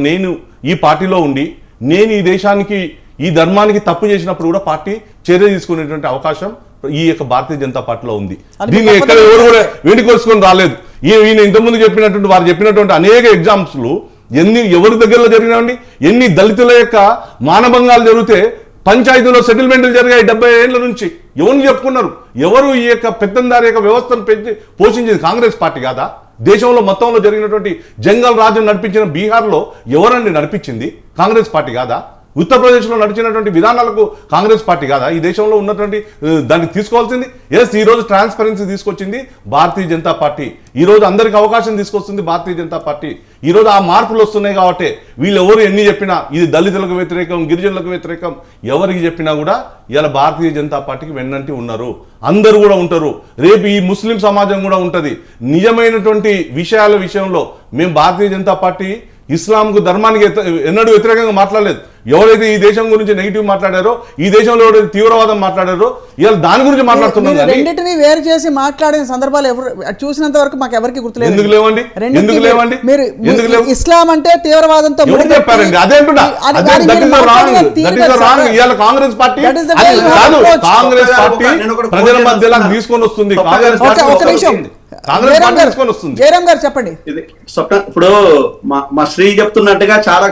నేను ఈ పార్టీలో ఉండి నేను ఈ దేశానికి, ఈ ధర్మానికి తప్పు చేసినప్పుడు కూడా పార్టీ చర్య తీసుకునేటువంటి అవకాశం ఈ యొక్క భారతీయ జనతా పార్టీలో ఉంది. దీన్ని ఎక్కడ ఎవరు కూడా వేడుకొలుసుకొని రాలేదు. ఈయన ఇంతకుముందు చెప్పినటువంటి వారు చెప్పినటువంటి అనేక ఎగ్జామ్స్లు ఎవరి దగ్గరలో జరిగినాయండి? ఎన్ని దళితుల యొక్క మానభంగాలు జరిగితే పంచాయతీలో సెటిల్మెంట్లు జరిగాయి 70 ఏళ్ల నుంచి. ఎవరిని చెప్పుకున్నారు? ఎవరు ఈ యొక్క పెత్తందారి యొక్క వ్యవస్థను పోషించేది? కాంగ్రెస్ పార్టీ కాదా? దేశంలో మొత్తంలో జరిగినటువంటి జంగల్ రాజ్యం నడిపించిన బీహార్లో ఎవరండి నడిపించింది? కాంగ్రెస్ పార్టీ కాదా? ఉత్తరప్రదేశ్లో నడిచినటువంటి విధానాలకు కాంగ్రెస్ పార్టీ కాదా ఈ దేశంలో ఉన్నటువంటి దాన్ని తీసుకోవాల్సింది? ఎస్, ఈ రోజు ట్రాన్స్పరెన్సీ తీసుకొచ్చింది భారతీయ జనతా పార్టీ, ఈ రోజు అందరికి అవకాశం తీసుకొస్తుంది భారతీయ జనతా పార్టీ. ఈ రోజు ఆ మార్పులు వస్తున్నాయి కాబట్టి వీళ్ళు ఎవరు ఎన్ని చెప్పినా, ఇది దళితులకు వ్యతిరేకం, గిరిజనులకు వ్యతిరేకం, ఎవరికి చెప్పినా కూడా ఇలా భారతీయ జనతా పార్టీకి వెన్నంటి ఉన్నారు. అందరూ కూడా ఉంటారు. రేపు ఈ ముస్లిం సమాజం కూడా ఉంటుంది. నిజమైనటువంటి విషయాల విషయంలో మేము భారతీయ జనతా పార్టీ ఇస్లాంకు ధర్మానికి ఎన్నడూ వ్యతిరేకంగా మాట్లాడలేదు. ఎవరైతే ఈ దేశం గురించి నెగిటివ్ మాట్లాడారో, ఈ దేశంలో ఎవరైతే తీవ్రవాదం మాట్లాడారో, ఇవాళ దాని గురించి మాట్లాడుతున్నాం. రెండింటిని వేరు చేసి మాట్లాడిన సందర్భాలు ఎవరు చూసినంత వరకు మాకు ఎవరికి గుర్తులేదు. ఎందుకు లేవండి? ఎందుకు లేవండి? మీరు ఇస్లాం అంటే తీవ్రవాదంతో చెప్పారండి. అదే అంటున్నా, ఇవాళ కాంగ్రెస్ పార్టీ కాదు, కాంగ్రెస్ పార్టీ ప్రజల మధ్యలో తీసుకొని వస్తుంది. కాంగ్రెస్ పార్టీ జయరామ్ గారు చెప్పండి. ఇది స్వప్న, ఇప్పుడు మా శ్రీ చెప్తున్నట్టుగా చాలా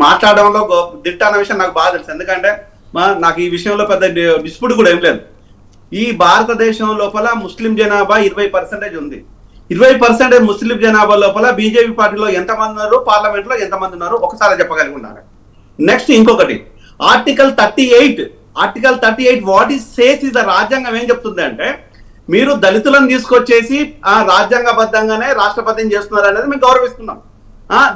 మాట్లాడడంలో దిట్ట అన్న విషయం నాకు బాగా తెలుసు. ఎందుకంటే నాకు ఈ విషయంలో పెద్ద డిస్ప్యూట్ కూడా ఏం లేదు. ఈ భారతదేశం లోపల ముస్లిం జనాభా 20% ఉంది. 20% ముస్లిం జనాభా లోపల బీజేపీ పార్టీలో ఎంతమంది ఉన్నారు, పార్లమెంట్ లో ఎంతమంది ఉన్నారు ఒకసారి చెప్పగలిగి ఉన్నారు. నెక్స్ట్ ఇంకొకటి, article 38 what is says is the రాజ్యాంగం ఏం చెప్తుంది అంటే, మీరు దళితులను తీసుకొచ్చేసి రాజ్యాంగబద్ధంగానే రాష్ట్రపతిని చేస్తున్నారు అనేది మేము గౌరవిస్తున్నాం.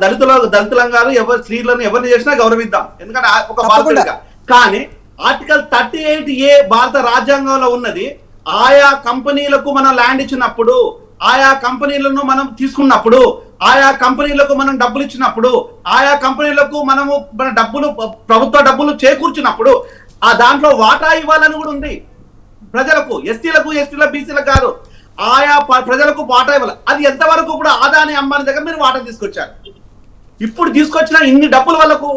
దళితులం కాదు, ఎవరు స్త్రీలను ఎవరిని చేసినా గౌరవిద్దాం, ఎందుకంటే ఒక భారతీయుడిగా. కానీ ఆర్టికల్ 38A భారత రాజ్యాంగంలో ఉన్నది, ఆయా కంపెనీలకు మనం ల్యాండ్ ఇచ్చినప్పుడు, ఆయా కంపెనీలను మనం తీసుకున్నప్పుడు, ఆయా కంపెనీలకు మనం డబ్బులు ఇచ్చినప్పుడు, ఆయా కంపెనీలకు మనము మన డబ్బులు ప్రభుత్వ డబ్బులు చేకూర్చినప్పుడు ఆ దాంట్లో వాటా ఇవ్వాలని కూడా ఉంది. ప్రజలకు, ఎస్టీలకు బీసీలకు కాదు, ఆయా ప్రజలకు వాటా ఇవ్వాలి. అది ఎంతవరకు ఇప్పుడు ఆదాని అంబానీ దగ్గర మీరు వాటా తీసుకొచ్చారు. ఇప్పుడు తీసుకొచ్చిన ఇన్ని డబ్బులు వాళ్ళకు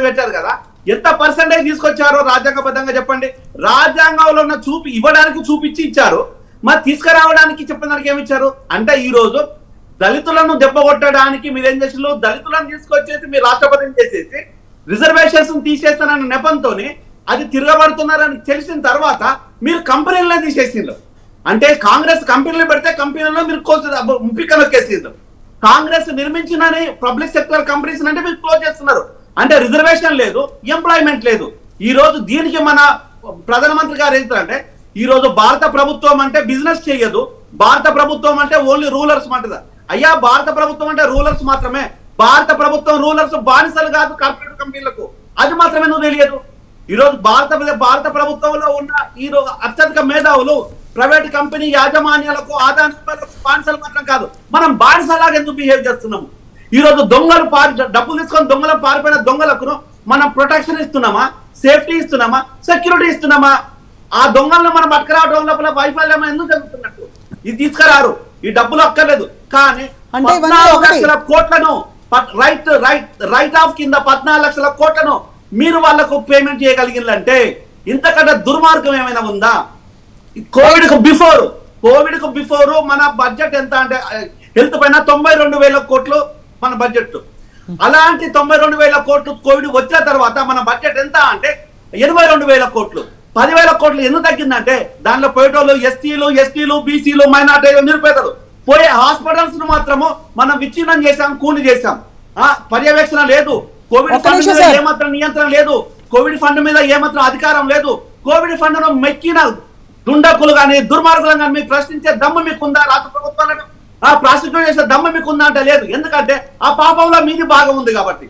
పెట్టారు కదా, ఎంత పర్సెంటేజ్ తీసుకొచ్చారో రాజ్యాంగబద్ధంగా చెప్పండి. రాజ్యాంగంలో ఉన్న ఇవ్వడానికి చూపించి ఇచ్చారు, మరి తీసుకురావడానికి చెప్పడానికి ఏమి ఇచ్చారు అంటే, ఈ రోజు దళితులను దెబ్బకొట్టడానికి మీరేం చేసారు, దళితులను తీసుకొచ్చేసి మీరు రాష్ట్రపతిని చేసేసి రిజర్వేషన్స్ తీసేస్తానన్న నెపంతోని అది తిరగబడుతున్నారని తెలిసిన తర్వాత మీరు కంపెనీలను తీసేసిండ్రు. అంటే కాంగ్రెస్ కంపెనీలు పెడితే కంపెనీలో మీరు ముప్పికలో కేసిండ్రు. కాంగ్రెస్ నిర్మించినని పబ్లిక్ సెక్టర్ కంపెనీస్ అంటే మీరు క్లోజ్ చేస్తున్నారు. అంటే రిజర్వేషన్ లేదు, ఎంప్లాయ్మెంట్ లేదు. ఈ రోజు దీనికి మన ప్రధానమంత్రి గారు ఏంటంటే, ఈ రోజు భారత ప్రభుత్వం అంటే బిజినెస్ చేయదు, భారత ప్రభుత్వం అంటే ఓన్లీ రూలర్స్ అంటదా. అయ్యా, భారత ప్రభుత్వం అంటే రూలర్స్ మాత్రమే. భారత ప్రభుత్వం రూలర్స్ బానిసలు కాదు కార్పొరేట్ కంపెనీలకు, అది మాత్రమే నువ్వు తెలియదు. ఈ రోజు భారత ప్రభుత్వంలో ఉన్న ఈ రోజు అత్యధిక మేధావులు ప్రైవేట్ కంపెనీ యాజమాన్యాలకు ఆదాయాలకు బానిసలు మాత్రం కాదు, మనం బానిసలాగా ఎందుకు బిహేవ్ చేస్తున్నాము? ఈ రోజు దొంగలు డబ్బులు తీసుకొని దొంగలు పారిపోయిన దొంగలకు మనం ప్రొటెక్షన్ ఇస్తున్నామా, సేఫ్టీ ఇస్తున్నామా, సెక్యూరిటీ ఇస్తున్నామా? ఆ దొంగలను మనం పట్టుకురావడం లోపల వైఫల్యం ఎందుకు జరుగుతున్నట్టు? ఇది తీసుకురారు, ఈ డబ్బులు అక్కర్లేదు. కానీ 14 లక్షల కోట్లను రైట్ ఆఫ్ కింద 14 లక్షల కోట్లను మీరు వాళ్లకు పేమెంట్ చేయగలిగిందంటే ఇంతకంటే దుర్మార్గం ఏమైనా ఉందా? కోవిడ్ కు బిఫోర్ మన బడ్జెట్ ఎంత అంటే హెల్త్ పైన 92,000 కోట్లు మన బడ్జెట్. అలాంటి 92,000 కోట్లు కోవిడ్ వచ్చిన తర్వాత మన బడ్జెట్ ఎంత అంటే 82,000 కోట్లు. 10,000 కోట్లు ఎందుకు తగ్గిందంటే, దానిలో పోయేటోళ్ళు ఎస్టీలు బీసీలు మైనార్టీలు నిరుపేదలు పోయే హాస్పిటల్స్ ను మాత్రము మనం విచ్ఛిన్నం చేశాం, కూలి చేశాం. పర్యవేక్షణ లేదు, కోవిడ్ ఫండ్ మీద ఏమాత్రం నియంత్రణ లేదు, కోవిడ్ ఫండ్ మీద ఏమాత్రం అధికారం లేదు. కోవిడ్ ఫండ్ ను మెక్కిన దుండకులు కానీ దుర్మార్గులు కానీ మీకు ప్రశ్నించే దమ్ము మీకుందా? రాష్ట్ర ప్రభుత్వాలను ప్రాసిక్యూట్ చేసే దమ్ము మీకుందా అంటే లేదు, ఎందుకంటే ఆ పాపంలో మీది భాగం ఉంది కాబట్టి.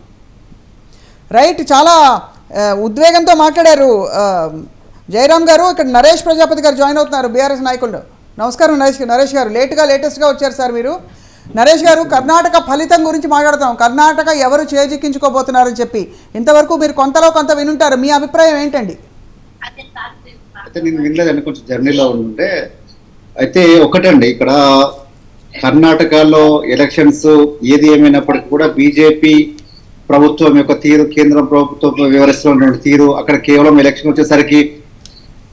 రైట్, చాలా ఉద్వేగంతో మాట్లాడారు జయరామ్ గారు. ఇక్కడ నరేష్ ప్రజాపతి గారు జాయిన్ అవుతున్నారు, బీఆర్ఎస్ నాయకులు. నమస్కారం నరేష్ గారు, లేటెస్ట్గా వచ్చారు సార్ మీరు. నరేష్ గారు, కర్ణాటక ఫలితం గురించి మాట్లాడతాం. కర్ణాటక ఎవరు చేజిక్కించుకోబోతున్నారని చెప్పి ఇంతవరకు మీరు కొంతలో కొంత వినుంటారు, మీ అభిప్రాయం ఏంటండి? అయితే నేను వినలేదండి, కొంచెం జర్నీలో ఉంటే. అయితే ఒకటండి, ఇక్కడ కర్ణాటకలో ఎలక్షన్స్ ఏది ఏమైనప్పటికీ కూడా బీజేపీ ప్రభుత్వం యొక్క తీరు, కేంద్ర ప్రభుత్వం వ్యవహరిస్తున్నటువంటి తీరు, అక్కడ కేవలం ఎలక్షన్ వచ్చేసరికి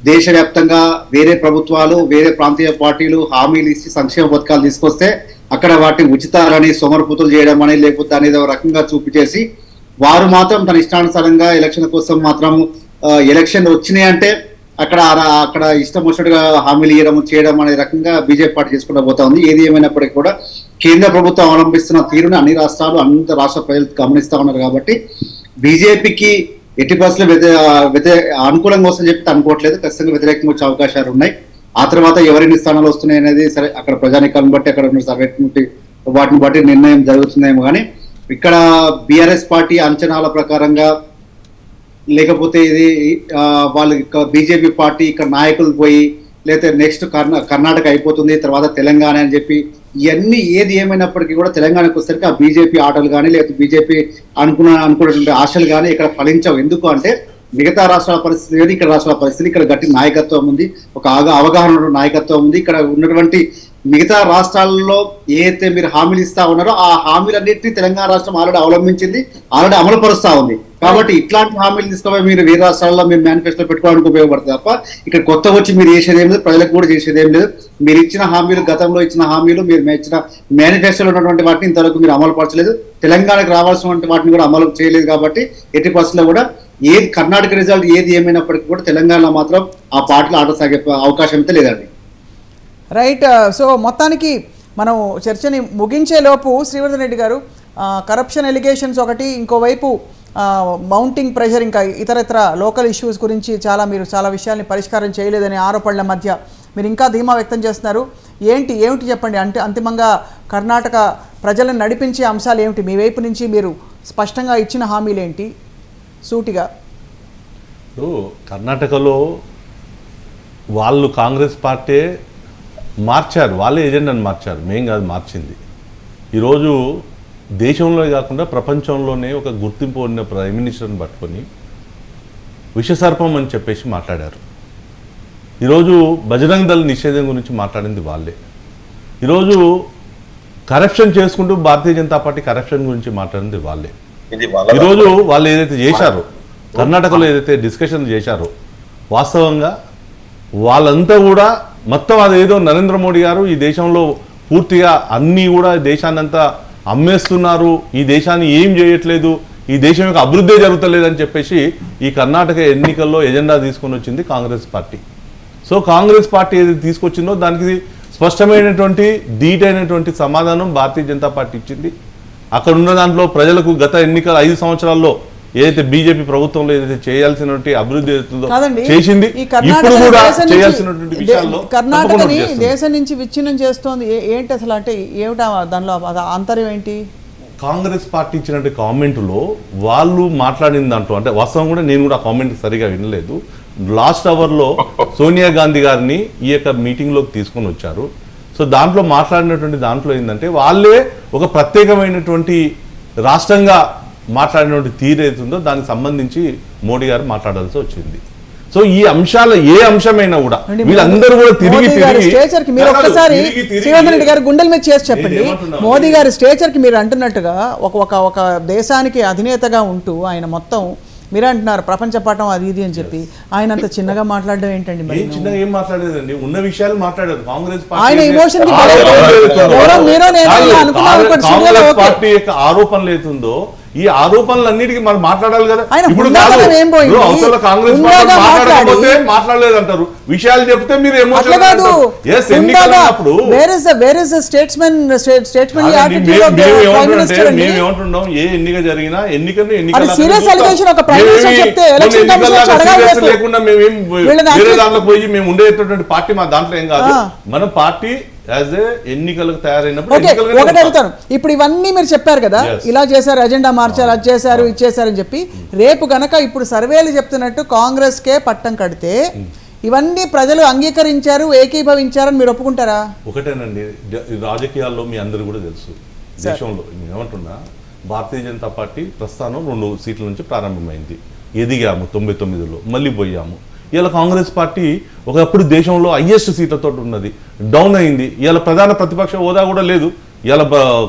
దేశవ్యాప్తంగా వేరే ప్రభుత్వాలు, వేరే ప్రాంతీయ పార్టీలు హామీలు ఇచ్చి సంక్షేమ పథకాలు తీసుకొస్తే అక్కడ వాటిని ఉచితాలని సోమరపుతులు చేయడం అని, లేకపోతే అనేది ఒక రకంగా చూపించేసి వారు మాత్రం తన ఇష్టానుసారంగా ఎలక్షన్ కోసం మాత్రం ఎలక్షన్ వచ్చినాయి అంటే అక్కడ ఇష్టం వచ్చినట్టుగా హామీలు ఇవ్వడం చేయడం అనే రకంగా బీజేపీ పార్టీ చేసుకుంటూ పోతా ఉంది. ఏది ఏమైనప్పటికీ కూడా కేంద్ర ప్రభుత్వం అవలంబిస్తున్న తీరుని అన్ని రాష్ట్రాలు అన్ని రాష్ట్ర ప్రజలు గమనిస్తా ఉన్నారు. కాబట్టి బీజేపీకి ఎట్టి పరిస్థితులు అనుకూలంగా వస్తుందని చెప్పి అనుకోవట్లేదు. ఖచ్చితంగా వ్యతిరేకంగా వచ్చే అవకాశాలు ఉన్నాయి. ఆ తర్వాత ఎవరిని స్థానాలు వస్తున్నాయి అనేది సరే అక్కడ ప్రజానికాలను బట్టి అక్కడ ఉన్న సర్వే వాటిని బట్టి నిర్ణయం జరుగుతుందేమో. కానీ ఇక్కడ బీఆర్ఎస్ పార్టీ అంచనాల ప్రకారంగా లేకపోతే ఇది వాళ్ళు బీజేపీ పార్టీ ఇక్కడ నాయకులు పోయి లేకపోతే నెక్స్ట్ కర్ణాటక అయిపోతుంది తర్వాత తెలంగాణ అని చెప్పి ఇవన్నీ ఏది ఏమైనప్పటికీ కూడా తెలంగాణకు వచ్చేసరికి ఆ బీజేపీ ఆటలు కానీ లేకపోతే బీజేపీ అనుకున్నటువంటి ఆశలు కానీ ఇక్కడ ఫలించవు. ఎందుకు అంటే మిగతా రాష్ట్రాల పరిస్థితి లేదు, ఇక్కడ రాష్ట్రాల పరిస్థితి, ఇక్కడ గట్టి నాయకత్వం ఉంది, ఒక అవగాహన నాయకత్వం ఉంది. ఇక్కడ ఉన్నటువంటి మిగతా రాష్ట్రాల్లో ఏదైతే మీరు హామీలు ఇస్తా ఉన్నారో ఆ హామీలన్నింటినీ తెలంగాణ రాష్ట్రం ఆల్రెడీ అవలంబించింది, ఆల్రెడీ అమలు పరుస్తా ఉంది. కాబట్టి ఇట్లాంటి హామీలు తీసుకుపోయి మీరు వేరే రాష్ట్రాల్లో మీరు మేనిఫెస్టో పెట్టుకోవడానికి ఉపయోగపడుతుంది తప్ప ఇక్కడ కొత్త వచ్చి మీరు చేసేది ఏం లేదు, ప్రజలకు కూడా చేసేది ఏం లేదు. మీరు ఇచ్చిన హామీలు, గతంలో ఇచ్చిన హామీలు, మీరు ఇచ్చిన మేనిఫెస్టోలో ఉన్నటువంటి వాటిని ఇంతవరకు మీరు అమలు పరచలేదు, తెలంగాణకు రావాల్సినటువంటి వాటిని కూడా అమలు చేయలేదు. కాబట్టి ఎట్టి పరిస్థితుల్లో కూడా ఏది కర్ణాటక రిజల్ట్ ఏది ఏమైనప్పటికీ కూడా తెలంగాణలో మాత్రం ఆ పార్టీలో ఆట సాగే అవకాశం అయితే లేదండి. రైట్. సో మొత్తానికి మనం చర్చని ముగించేలోపు శ్రీవర్ధన్ రెడ్డి గారు, కరప్షన్ ఎలిగేషన్స్ ఒకటి, ఇంకోవైపు మౌంటింగ్ ప్రెషర్, ఇంకా ఇతరత్ర లోకల్ ఇష్యూస్ గురించి మీరు చాలా విషయాల్ని పరిష్కారం చేయలేదనే ఆరోపణల మధ్య మీరు ఇంకా ధీమా వ్యక్తం చేస్తున్నారు. ఏమిటి చెప్పండి. అంటే అంతిమంగా కర్ణాటక ప్రజలను నడిపించే అంశాలు ఏమిటి? మీ వైపు నుంచి మీరు స్పష్టంగా ఇచ్చిన హామీలు ఏంటి సూటిగా? కర్ణాటకలో వాళ్ళు కాంగ్రెస్ పార్టీ మార్చారు, వాళ్ళే ఏజెండాను మార్చారు, మేం కాదు మార్చింది. ఈరోజు దేశంలో కాకుండా ప్రపంచంలోనే ఒక గుర్తింపు ఉన్న ప్రైమ్ మినిస్టర్ని పట్టుకొని విషసర్పం అని చెప్పేసి మాట్లాడారు. ఈరోజు బజరంగ్ దళ్ నిషేధం గురించి మాట్లాడింది వాళ్ళే. ఈరోజు కరప్షన్ చేసుకుంటూ భారతీయ జనతా పార్టీ కరప్షన్ గురించి మాట్లాడింది వాళ్ళే. ఈరోజు వాళ్ళు ఏదైతే చేశారో, కర్ణాటకలో ఏదైతే డిస్కషన్ చేశారో, వాస్తవంగా వాళ్ళంతా కూడా మొత్తం అదేదో నరేంద్ర మోడీ గారు ఈ దేశంలో పూర్తిగా అన్నీ కూడా దేశాన్నంతా అమ్మేస్తున్నారు, ఈ దేశాన్ని ఏం చేయట్లేదు, ఈ దేశం యొక్క అభివృద్ధి జరుగుతలేదని చెప్పేసి ఈ కర్ణాటక ఎన్నికల్లో ఎజెండా తీసుకొని వచ్చింది Congress party. So Congress party ఏదైతే తీసుకొచ్చిందో దానికి స్పష్టమైనటువంటి ధీటైనటువంటి సమాధానం భారతీయ జనతా పార్టీ ఇచ్చింది. అక్కడ ఉన్న దాంట్లో ప్రజలకు గత ఎన్నికల 5 సంవత్సరాల్లో ఏదైతే బీజేపీ ప్రభుత్వంలో ఏదైతే చేయాల్సినటువంటి అభివృద్ధి ఏదైతుందో చేసింది, ఇప్పుడు కూడా చేయాల్సినటువంటి విషయాల్లో కర్ణాటకని దేశం నుంచి విచ్ఛిన్నం చేస్తోంది ఏంటి అసలు? అంటే ఏమిటా దానిలో ఆంతర్యం ఏంటి? కాంగ్రెస్ పార్టీ ఇచ్చినట్టు కామెంట్లో వాళ్ళు మాట్లాడిన దాంట్లో, అంటే వాస్తవం కూడా నేను కూడా ఆ కామెంట్ సరిగా వినలేదు. లాస్ట్ అవర్లో సోనియా గాంధీ గారిని ఈ యొక్క మీటింగ్లోకి తీసుకొని వచ్చారు. సో దాంట్లో మాట్లాడినటువంటి దాంట్లో ఏంటంటే వాళ్ళే ఒక ప్రత్యేకమైనటువంటి రాష్ట్రంగా మాట్లాడినటువంటి తీరు ఏతుందో దానికి సంబంధించి మోడీ గారు మాట్లాడాల్సి వచ్చింది. సో ఈ అంశాల ఏ అంశమైనా కూడా వీళ్ళందరూ కూడా తిరిగి మీరు ఒక్కసారి శ్రీవర్ధన్ రెడ్డి గారు గుండెల మీద చేసి చెప్పండి. మోదీ గారి స్టేచర్కి మీరు అంటున్నట్టుగా ఒక దేశానికి అధినేతగా ఉంటూ ఆయన మొత్తం మీరు అంటున్నారు ప్రపంచ పటం అది ఇది అని చెప్పి, ఆయన అంత చిన్నగా మాట్లాడడం ఏంటండి? చిన్నగా ఏం మాట్లాడేదండి, ఉన్న విషయాలు మాట్లాడారు. కాంగ్రెస్ ఆయన ఎమోషన్ పార్టీ యొక్క ఆరోపణలు ఏతుందో ఈ ఆరోపణలన్నిటికీ మనం మాట్లాడాలి కదా. ఇప్పుడు అవతల కాంగ్రెస్ పార్టీ మాట్లాడకపోతే మాట్లాడలేదు అంటారు, విషయాలు చెప్తే మీరు మేమేమంటున్నాం, ఏ ఎన్నిక జరిగినా లేకుండా మేమేం వేరే దాంట్లో పోయి మేము ఉండేటటువంటి పార్టీ మా దాంట్లో ఏం కాదు. మన పార్టీ ఎన్నికలకు తయారైనప్పుడు ఒకటి అడుగుతాను. ఇప్పుడు ఇవన్నీ మీరు చెప్పారు కదా, ఇలా చేశారు, ఎజెండా మార్చారు, అది చేశారు, ఇది చేశారని చెప్పి, రేపు గనక ఇప్పుడు సర్వేలు చెప్తున్నట్టు కాంగ్రెస్ కే పట్టం కడితే ఇవన్నీ ప్రజలు అంగీకరించారు, ఏకీభవించారని మీరు ఒప్పుకుంటారా? ఒకటేనండి, రాజకీయాల్లో మీ అందరూ కూడా తెలుసు, దేశంలో ఏమంటున్నా భారతీయ జనతా పార్టీ ప్రస్థానం 2 సీట్ల నుంచి ప్రారంభమైంది, ఎదిగాము 99లో, మళ్ళీ పోయాము. ఇలా కాంగ్రెస్ పార్టీ ఒకప్పుడు దేశంలో హైయెస్ట్ సీట్లతో ఉన్నది, డౌన్ అయింది. ఇలా ప్రధాన ప్రతిపక్ష హోదా కూడా లేదు. ఇలా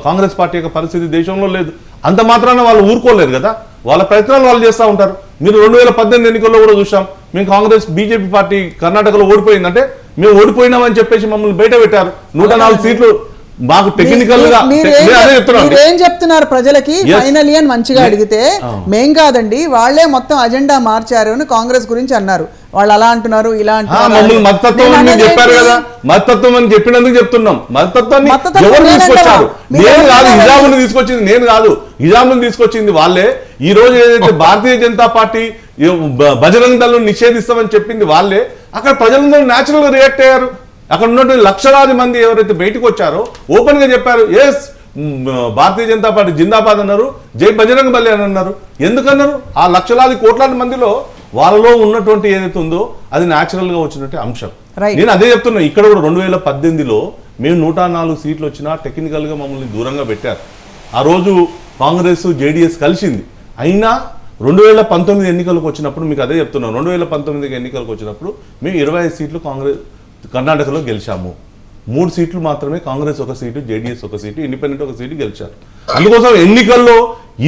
కాంగ్రెస్ పార్టీ యొక్క పరిస్థితి దేశంలో లేదు. అంత మాత్రాన వాళ్ళు ఊరుకోలేరు కదా, వాళ్ళ ప్రయత్నాలు వాళ్ళు చేస్తూ ఉంటారు. మీరు 2018 ఎన్నికల్లో కూడా చూసాం, మేము కాంగ్రెస్ బీజేపీ పార్టీ కర్ణాటకలో ఓడిపోయిందంటే మేము ఓడిపోయినామని చెప్పేసి మమ్మల్ని బయట పెట్టారు. 104 సీట్లు మాకు టెక్నికల్ గా ఏం చెప్తున్నారు ప్రజలకి? ఫైనల్ అని మంచిగా అడిగితే మేం కాదండి, వాళ్లే మొత్తం అజెండా మార్చారు అని కాంగ్రెస్ గురించి అన్నారు. వాళ్ళు అలా అంటున్నారు ఇలా మమ్మల్ని మతతత్వం అని చెప్పారు కదా, మతతత్వం అని చెప్పినందుకు చెప్తున్నాం. మతతత్వాన్ని ఎవరు తీసుకొచ్చారు? నేను కాదు, హిజాముని తీసుకొచ్చింది నేను కాదు, హిజాముని తీసుకొచ్చింది వాళ్ళే. ఈ రోజు ఏదైతే భారతీయ జనతా పార్టీ బజరంగ దళం నిషేధిస్తామని చెప్పింది వాళ్ళే. అక్కడ ప్రజలందరూ న్యాచురల్ గా రియాక్ట్ అయ్యారు. అక్కడ ఉన్నటువంటి లక్షలాది మంది ఎవరైతే బయటకు వచ్చారో ఓపెన్ గా చెప్పారు, ఎస్ భారతీయ జనతా పార్టీ జిందాబాద్ అన్నారు, జై బజరంగ బలి అని అన్నారు. ఎందుకన్నారు? ఆ లక్షలాది కోట్లాది మందిలో వాళ్ళలో ఉన్నటువంటి ఏదైతే ఉందో అది న్యాచురల్ గా వచ్చినట్టు అంశం. నేను అదే చెప్తున్నా. ఇక్కడ కూడా 2018లో మేము 104 సీట్లు వచ్చినా టెక్నికల్ గా మమ్మల్ని దూరంగా పెట్టారు. ఆ రోజు కాంగ్రెస్ జేడీఎస్ కలిసింది. అయినా 2019 ఎన్నికలకు వచ్చినప్పుడు మీకు అదే చెప్తున్నాం, 2019 ఎన్నికలకు వచ్చినప్పుడు మేము 25 సీట్లు కాంగ్రెస్ కర్ణాటకలో గెలిచాము. 3 సీట్లు మాత్రమే కాంగ్రెస్ ఒక సీటు, జేడీఎస్ ఒక సీటు, ఇండిపెండెంట్ ఒక సీటు గెలిచారు. అందుకోసం ఎన్నికల్లో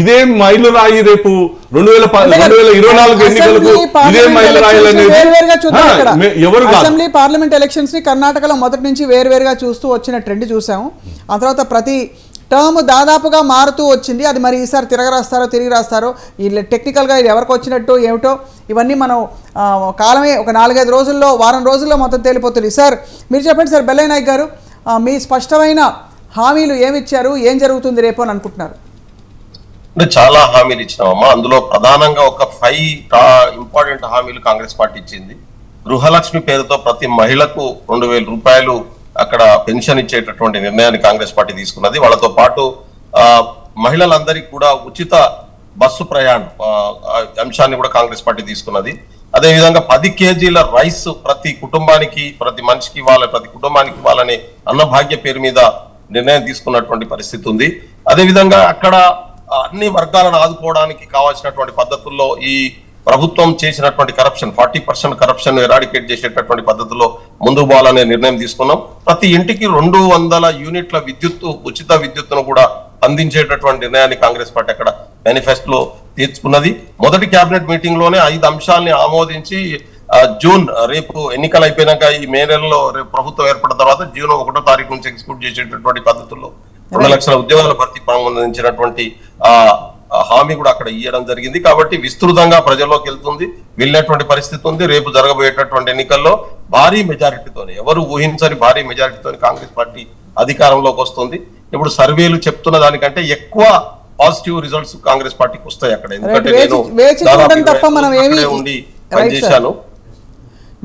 ఇదే మైలు రాయి రేపు 2024 ఎన్నికలకు ఇదే మైలు రాయి అనేది ఎవరు అసెంబ్లీ పార్లమెంట్ ఎలక్షన్స్ ని కర్ణాటకలో మొదటి నుంచి వేరువేరుగా చూస్తూ వచ్చిన ట్రెండ్ చూసాము. ఆ తర్వాత ప్రతి టర్మ్ దాదాపుగా మారుతూ వచ్చింది. అది మరి ఈసారి తిరిగి రాస్తారో ఈ టెక్నికల్గా ఇది ఎవరికి వచ్చినట్టు ఏమిటో ఇవన్నీ మనం కాలమే ఒక 4-5 రోజుల్లో, వారం రోజుల్లో మొత్తం తేలిపోతుంది. సార్ మీరు చెప్పండి సార్, బెల్లయ్య నాయక్ గారు, మీ స్పష్టమైన హామీలు ఏమి ఇచ్చారు, ఏం జరుగుతుంది రేపు అని అనుకుంటున్నారు? అంటే చాలా హామీలు ఇచ్చినామమ్మా. అందులో ప్రధానంగా ఒక 5 ఇంపార్టెంట్ హామీలు కాంగ్రెస్ పార్టీ ఇచ్చింది. గృహలక్ష్మి పేరుతో ప్రతి మహిళకు 2,000 రూపాయలు అక్కడ పెన్షన్ ఇచ్చేటటువంటి నిర్ణయాన్ని కాంగ్రెస్ పార్టీ తీసుకున్నది. వాళ్ళతో పాటు మహిళలందరికీ కూడా ఉచిత బస్సు ప్రయాణం అంశాన్ని కూడా కాంగ్రెస్ పార్టీ తీసుకున్నది. అదేవిధంగా 10 కేజీల రైస్ ప్రతి కుటుంబానికి, ప్రతి మనిషికి ప్రతి కుటుంబానికి ఇవ్వాలనే అన్నభాగ్య పేరు మీద నిర్ణయం తీసుకున్నటువంటి పరిస్థితి ఉంది. అదేవిధంగా అక్కడ అన్ని వర్గాలను ఆదుకోవడానికి కావాల్సినటువంటి పద్ధతుల్లో ఈ ప్రభుత్వం చేసినటువంటి కరప్షన్ 40% కరప్షన్ ఎరాడికేట్ చేసేటటువంటి పద్ధతిలో ముందుకు పోవాలనే నిర్ణయం తీసుకున్నాం. ప్రతి ఇంటికి 200 యూనిట్ల ఉచిత విద్యుత్తును కూడా అందించేటటువంటి నిర్ణయాన్ని కాంగ్రెస్ పార్టీ అక్కడ మేనిఫెస్టోలో తీర్చుకున్నది. మొదటి కేబినెట్ మీటింగ్ లోనే 5 అంశాలని ఆమోదించి జూన్ రేపు ఎన్నికలు అయిపోయినాక ఈ మే నెలలో రేపు ప్రభుత్వం ఏర్పడిన తర్వాత జూన్ 1వ తారీఖు నుంచి ఎగ్జిక్యూట్ చేసేటటువంటి పద్ధతుల్లో 2 లక్షల ఉద్యోగాల భర్తీ సంబంధించినటువంటి హామీ కూడా అక్కడ ఇవ్వడం జరిగింది. కాబట్టి విస్తృతంగా ప్రజల్లోకి వెళ్తుంది, వెళ్ళినటువంటి పరిస్థితి ఉంది. రేపు జరగబోయేటటువంటి ఎన్నికల్లో భారీ మెజారిటీతోనే, ఎవరు ఊహించని భారీ మెజారిటీతోనే కాంగ్రెస్ పార్టీ అధికారంలోకి వస్తుంది. ఇప్పుడు సర్వేలు చెప్తున్న దానికంటే ఎక్కువ పాజిటివ్ రిజల్ట్స్ కాంగ్రెస్ పార్టీకి వస్తాయి అక్కడ. ఎందుకంటే నేను ఉండి పనిచేశాను.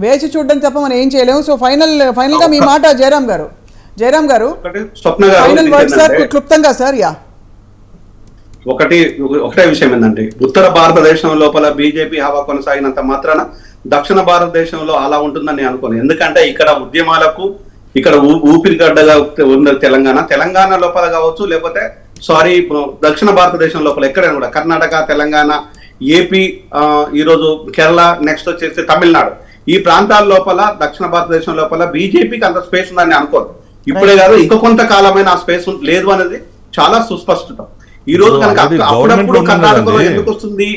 వేచి చూడడం తప్ప మనం ఏం చేయలేము. సో ఫైనల్ గా మీ మాట జయరాం గారు ఫైనల్ వర్డ్ సార్, క్లుప్తంగా సార్. ఒకటే విషయం ఏంటంటే, ఉత్తర భారతదేశం లోపల బీజేపీ హవా కొనసాగినంత మాత్రాన దక్షిణ భారతదేశంలో అలా ఉంటుందని నేను అనుకోను. ఎందుకంటే ఇక్కడ ఉద్యమాలకు ఇక్కడ ఊపిరిగడ్డగా ఉన్న తెలంగాణ లోపల కావచ్చు, లేకపోతే దక్షిణ భారతదేశం లోపల ఎక్కడైనా కూడా కర్ణాటక, తెలంగాణ, ఏపీ, ఈరోజు కేరళ, నెక్స్ట్ వచ్చేసి తమిళనాడు, ఈ ప్రాంతాల లోపల దక్షిణ భారతదేశం లోపల బీజేపీకి అంత స్పేస్ ఉందని అనుకోను. ఇప్పుడే కాదు, ఇంకో కొంతకాలమైన ఆ స్పేస్ లేదు అనేది చాలా సుస్పష్టత. ఈ రోజు కనుక అప్పుడప్పుడు కర్ణాటకలో ఎందుకు వస్తుంది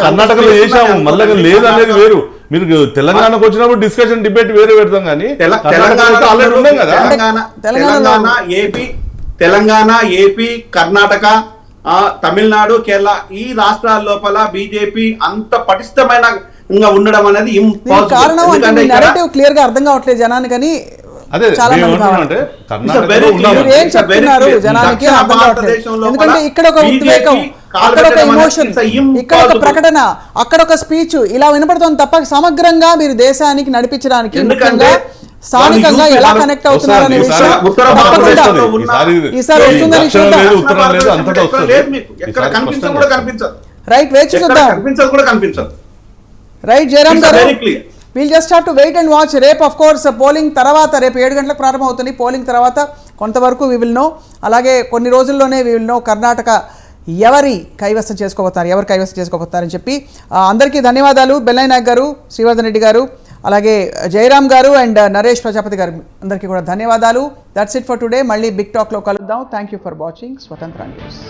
కర్ణాటకలో చేసాము, మళ్ళీ లేదు అనేది వేరు. మీరు తెలంగాణకు వచ్చినప్పుడు డిస్కషన్ డిబేట్ వేరే పెడతాం కానీ తెలంగాణ, ఏపీ, కర్ణాటక, తమిళనాడు, కేరళ, ఈ రాష్ట్రాల లోపల బీజేపీ అంత పటిష్టమైన ఉండడం అనేది క్లియర్ గా అర్థం కావట్లేదు జనానికి. కానీ ఎందుకంటే ఇక్కడ ఒక ఉద్వేగం, అక్కడ ఒక ఎమోషన్, ఇక్కడ ఒక ప్రకటన, అక్కడ ఒక స్పీచ్ ఇలా వినపడుతుంది తప్ప సమగ్రంగా మీరు దేశానికి నడిపించడానికి ముఖ్యంగా స్థానికంగా ఎలా కనెక్ట్ అవుతున్నారు అనే విషయం ఈసారి వస్తుందని చూద్దాం. రైట్, వేచి చూద్దాం. రైట్ జయరామ్ గారు, we'll just have to wait and watch. రేపు ఆఫ్ కోర్స్ పోలింగ్ తర్వాత, రేపు 7 గంటలకు ప్రారంభం అవుతుంది. పోలింగ్ తర్వాత కొంతవరకు వి విల్ నో. అలాగే కొన్ని రోజుల్లోనే వి విల్ నో కర్ణాటక ఎవరు కైవసం చేసుకోబోతారని చెప్పి. అందరికీ ధన్యవాదాలు. బెల్లయ్య నాయక్ గారు, శ్రీవర్ధన్ రెడ్డి గారు, అలాగే జయరామ్ గారు అండ్ నరేష్ ప్రజాపతి గారు, అందరికీ కూడా ధన్యవాదాలు. That's it for today. మళ్ళీ బిగ్ టాక్లో కలుద్దాం. థ్యాంక్ యూ ఫర్ వాచింగ్ స్వతంత్ర న్యూస్.